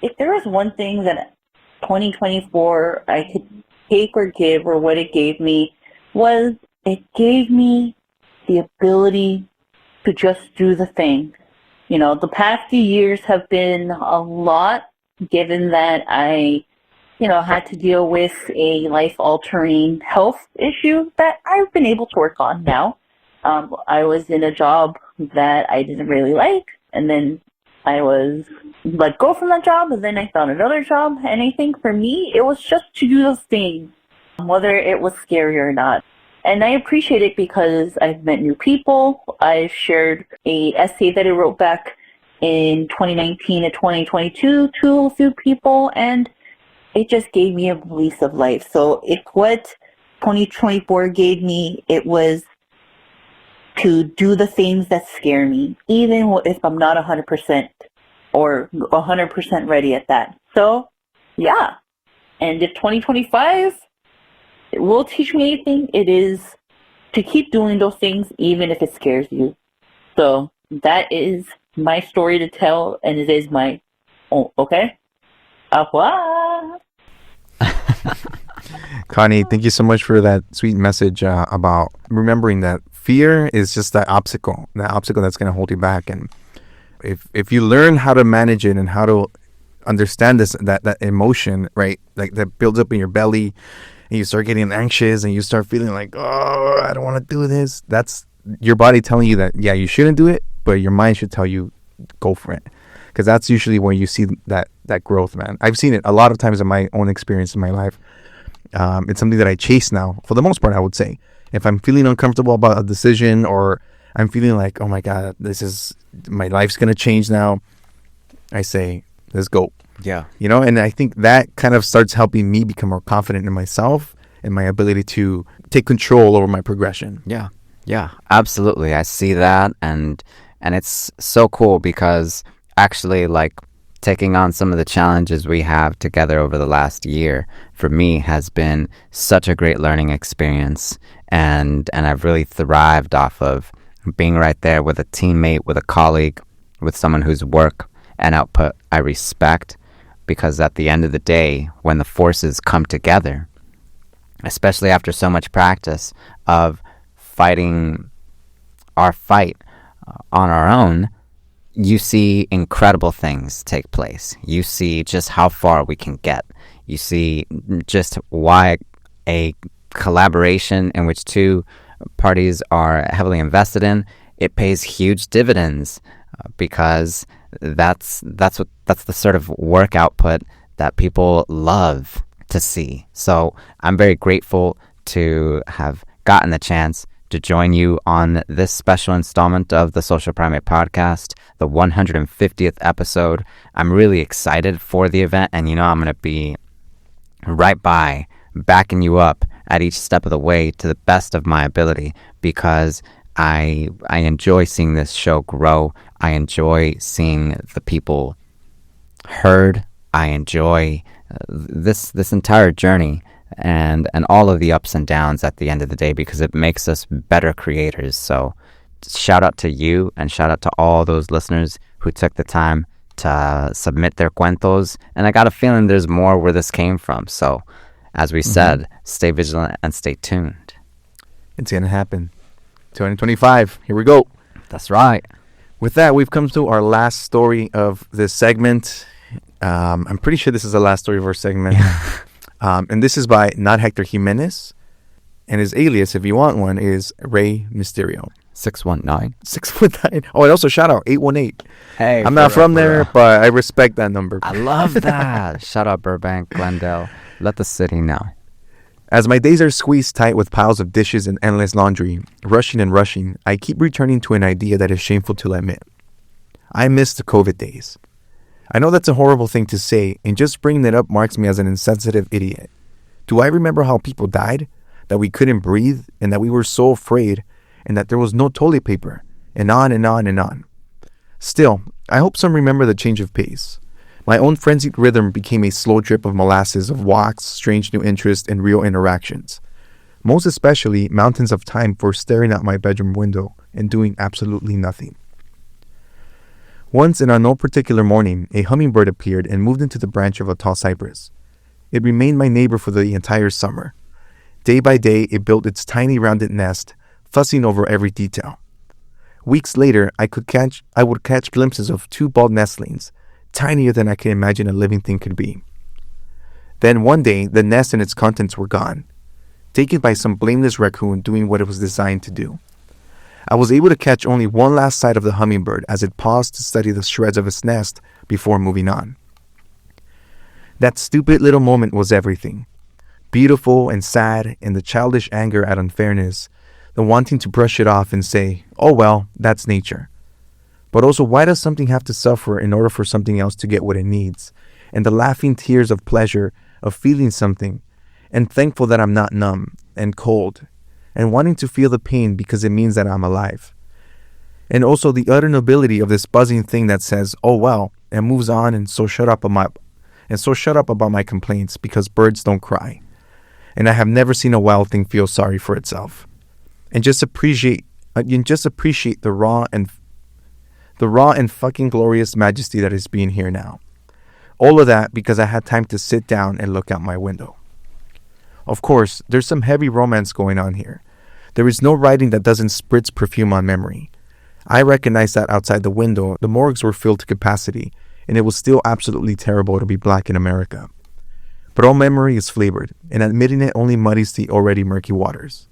if there is one thing that 2024 I could take or give, or what it gave me was it gave me the ability to just do the thing. You know, the past few years have been a lot, given that I, had to deal with a life-altering health issue that I've been able to work on now. I was in a job that I didn't really like, and then I was let go from that job, and then I found another job. And I think for me, it was just to do those things, whether it was scary or not. And I appreciate it because I've met new people. I've shared a essay that I wrote back in 2019 and 2022 to a few people, and it just gave me a release of life. So if what 2024 gave me, it was to do the things that scare me, even if I'm not 100% or 100% ready at that. So, yeah. And if 2025 it will teach me anything, it is to keep doing those things even if it scares you. So that is my story to tell, and it is my okay? Au Connie, thank you so much for that sweet message about remembering that fear is just that obstacle that's going to hold you back. And if you learn how to manage it and how to understand that emotion, right, like that builds up in your belly, and you start getting anxious and you start feeling like, oh, I don't want to do this. That's your body telling you that, yeah, you shouldn't do it, but your mind should tell you, go for it. Because that's usually where you see that growth, man. I've seen it a lot of times in my own experience in my life. It's something that I chase now, for the most part, I would say. If I'm feeling uncomfortable about a decision, or I'm feeling like, oh my God, my life's going to change now, I say, let's go. Yeah. And I think that kind of starts helping me become more confident in myself and my ability to take control over my progression. Yeah. Yeah, absolutely. I see that. And it's so cool because actually, like, taking on some of the challenges we have together over the last year, for me, has been such a great learning experience. And I've really thrived off of being right there with a teammate, with a colleague, with someone whose work and output I respect. Because at the end of the day, when the forces come together, especially after so much practice of fighting our fight on our own, you see incredible things take place. You see just how far we can get. You see just why a collaboration in which two parties are heavily invested in, it pays huge dividends, because that's the sort of work output that people love to see. So I'm very grateful to have gotten the chance to join you on this special installment of the Social Primate podcast, the 150th episode. I'm really excited for the event, and I'm going to be right by, backing you up at each step of the way to the best of my ability, because I enjoy seeing this show grow. I enjoy seeing the people heard. I enjoy this entire journey and all of the ups and downs at the end of the day, because it makes us better creators. So shout out to you, and shout out to all those listeners who took the time to submit their cuentos. And I got a feeling there's more where this came from. So as we said, stay vigilant and stay tuned. It's going to happen. 2025. Here we go. That's right. With that, we've come to our last story of this segment. I'm pretty sure this is the last story of our segment. And this is by not Hector Jimenez. And his alias, if you want one, is Rey Mysterio. 619. 619. Oh, and also shout out 818. Hey, I'm not from there, but I respect that number. I love that. Shout out Burbank, Glendale. Let the city know. As my days are squeezed tight with piles of dishes and endless laundry, rushing and rushing, I keep returning to an idea that is shameful to admit. I miss the COVID days. I know that's a horrible thing to say, and just bringing it up marks me as an insensitive idiot. Do I remember how people died? That we couldn't breathe, and that we were so afraid, and that there was no toilet paper, and on and on and on. Still, I hope some remember the change of pace. My own frenzied rhythm became a slow drip of molasses of walks, strange new interests, and real interactions. Most especially, mountains of time for staring out my bedroom window and doing absolutely nothing. Once, and on no particular morning, a hummingbird appeared and moved into the branch of a tall cypress. It remained my neighbor for the entire summer. Day by day, it built its tiny rounded nest, fussing over every detail. Weeks later, I would catch glimpses of 2 bald nestlings, tinier than I could imagine a living thing could be. Then one day, the nest and its contents were gone, taken by some blameless raccoon doing what it was designed to do. I was able to catch only one last sight of the hummingbird as it paused to study the shreds of its nest before moving on. That stupid little moment was everything. Beautiful and sad, and the childish anger at unfairness, the wanting to brush it off and say, oh well, that's nature. But also, why does something have to suffer in order for something else to get what it needs? And the laughing tears of pleasure, of feeling something, and thankful that I'm not numb and cold, and wanting to feel the pain because it means that I'm alive. And also the utter nobility of this buzzing thing that says, oh well, and moves on, and so shut up about my complaints because birds don't cry. And I have never seen a wild thing feel sorry for itself. And just appreciate the raw and fucking glorious majesty that is being here now. All of that because I had time to sit down and look out my window. Of course, there's some heavy romance going on here. There is no writing that doesn't spritz perfume on memory. I recognize that outside the window, the morgues were filled to capacity, and it was still absolutely terrible to be black in America. But all memory is flavored, and admitting it only muddies the already murky waters.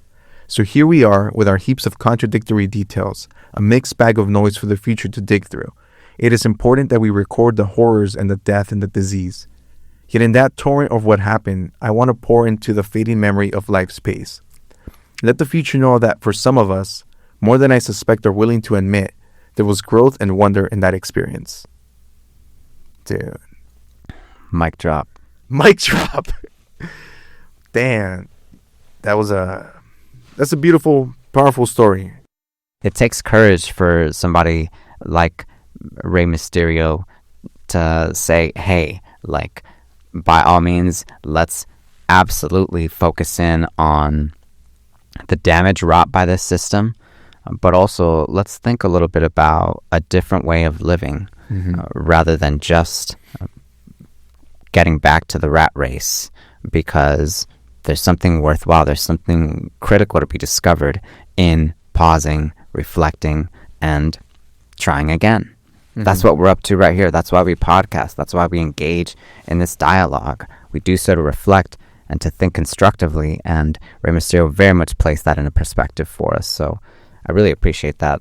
So here we are with our heaps of contradictory details, a mixed bag of noise for the future to dig through. It is important that we record the horrors and the death and the disease. Yet in that torrent of what happened, I want to pour into the fading memory of life's pace. Let the future know that for some of us, more than I suspect are willing to admit, there was growth and wonder in that experience. Dude. Mic drop. Mic drop. Damn. That's a beautiful, powerful story. It takes courage for somebody like Rey Mysterio to say, hey, like, by all means, let's absolutely focus in on the damage wrought by this system, but also let's think a little bit about a different way of living rather than just getting back to the rat race, because there's something worthwhile, there's something critical to be discovered in pausing, reflecting, and trying again. That's what we're up to right here. That's why we podcast. That's why we engage in this dialogue. We do so to reflect and to think constructively, and Rey Mysterio very much placed that in a perspective for us. So I really appreciate that.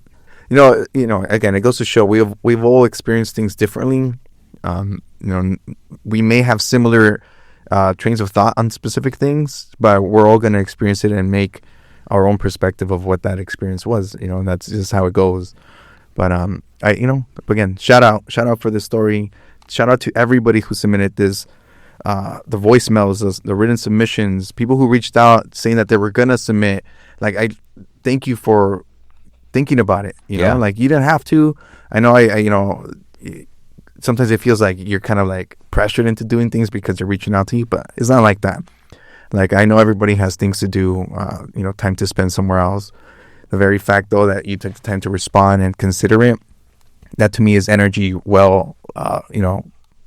You know, again, it goes to show we've all experienced things differently. We may have similar trains of thought on specific things, but we're all going to experience it and make our own perspective of what that experience was. And that's just how it goes. But again, shout out for this story. Shout out to everybody who submitted this, the voicemails, the written submissions, people who reached out saying that they were gonna submit. Like, I thank you for thinking about it. You know, like, you didn't have to. I know sometimes it feels like you're kind of like pressured into doing things because they're reaching out to you, but it's not like that. Like, I know everybody has things to do, time to spend somewhere else. The very fact, though, that you took the time to respond and consider it, that to me is energy well,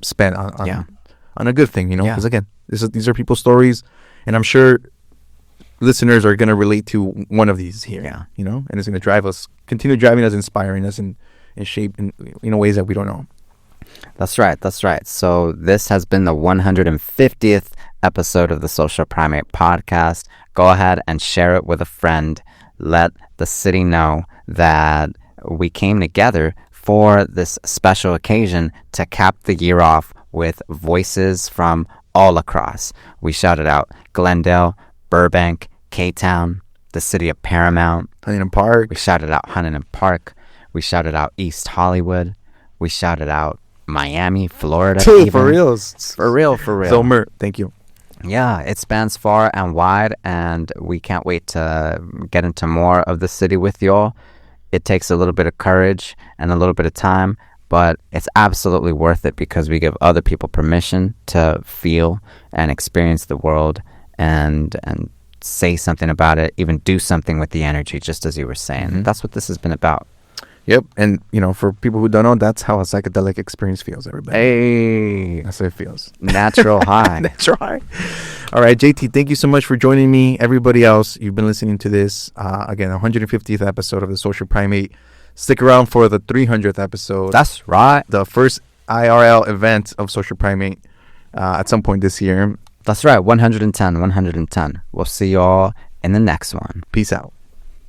spent on a good thing, because again, these are people's stories, and I'm sure listeners are going to relate to one of these here, and it's going to continue driving us, inspiring us in shape in ways that we don't know. That's right. So this has been the 150th episode of the Social Primate podcast. Go ahead and share it with a friend. Let the city know that we came together for this special occasion to cap the year off with voices from all across. We shouted out Glendale, Burbank, K-Town, the city of Paramount, Huntington Park. We shouted out Huntington Park. We shouted out East Hollywood. We shouted out Miami, Florida. Dude, for real. For real. Zomer, thank you. Yeah, it spans far and wide, and we can't wait to get into more of the city with y'all. It takes a little bit of courage and a little bit of time, but it's absolutely worth it because we give other people permission to feel and experience the world and say something about it, even do something with the energy, just as you were saying. That's what this has been about. Yep. And, for people who don't know, that's how a psychedelic experience feels, everybody. Hey. That's how it feels. Natural high. Natural high. All right, JT, thank you so much for joining me. Everybody else, you've been listening to this, again, 150th episode of the Social Primate. Stick around for the 300th episode. That's right. The first IRL event of Social Primate at some point this year. That's right. 110. We'll see y'all in the next one. Peace out.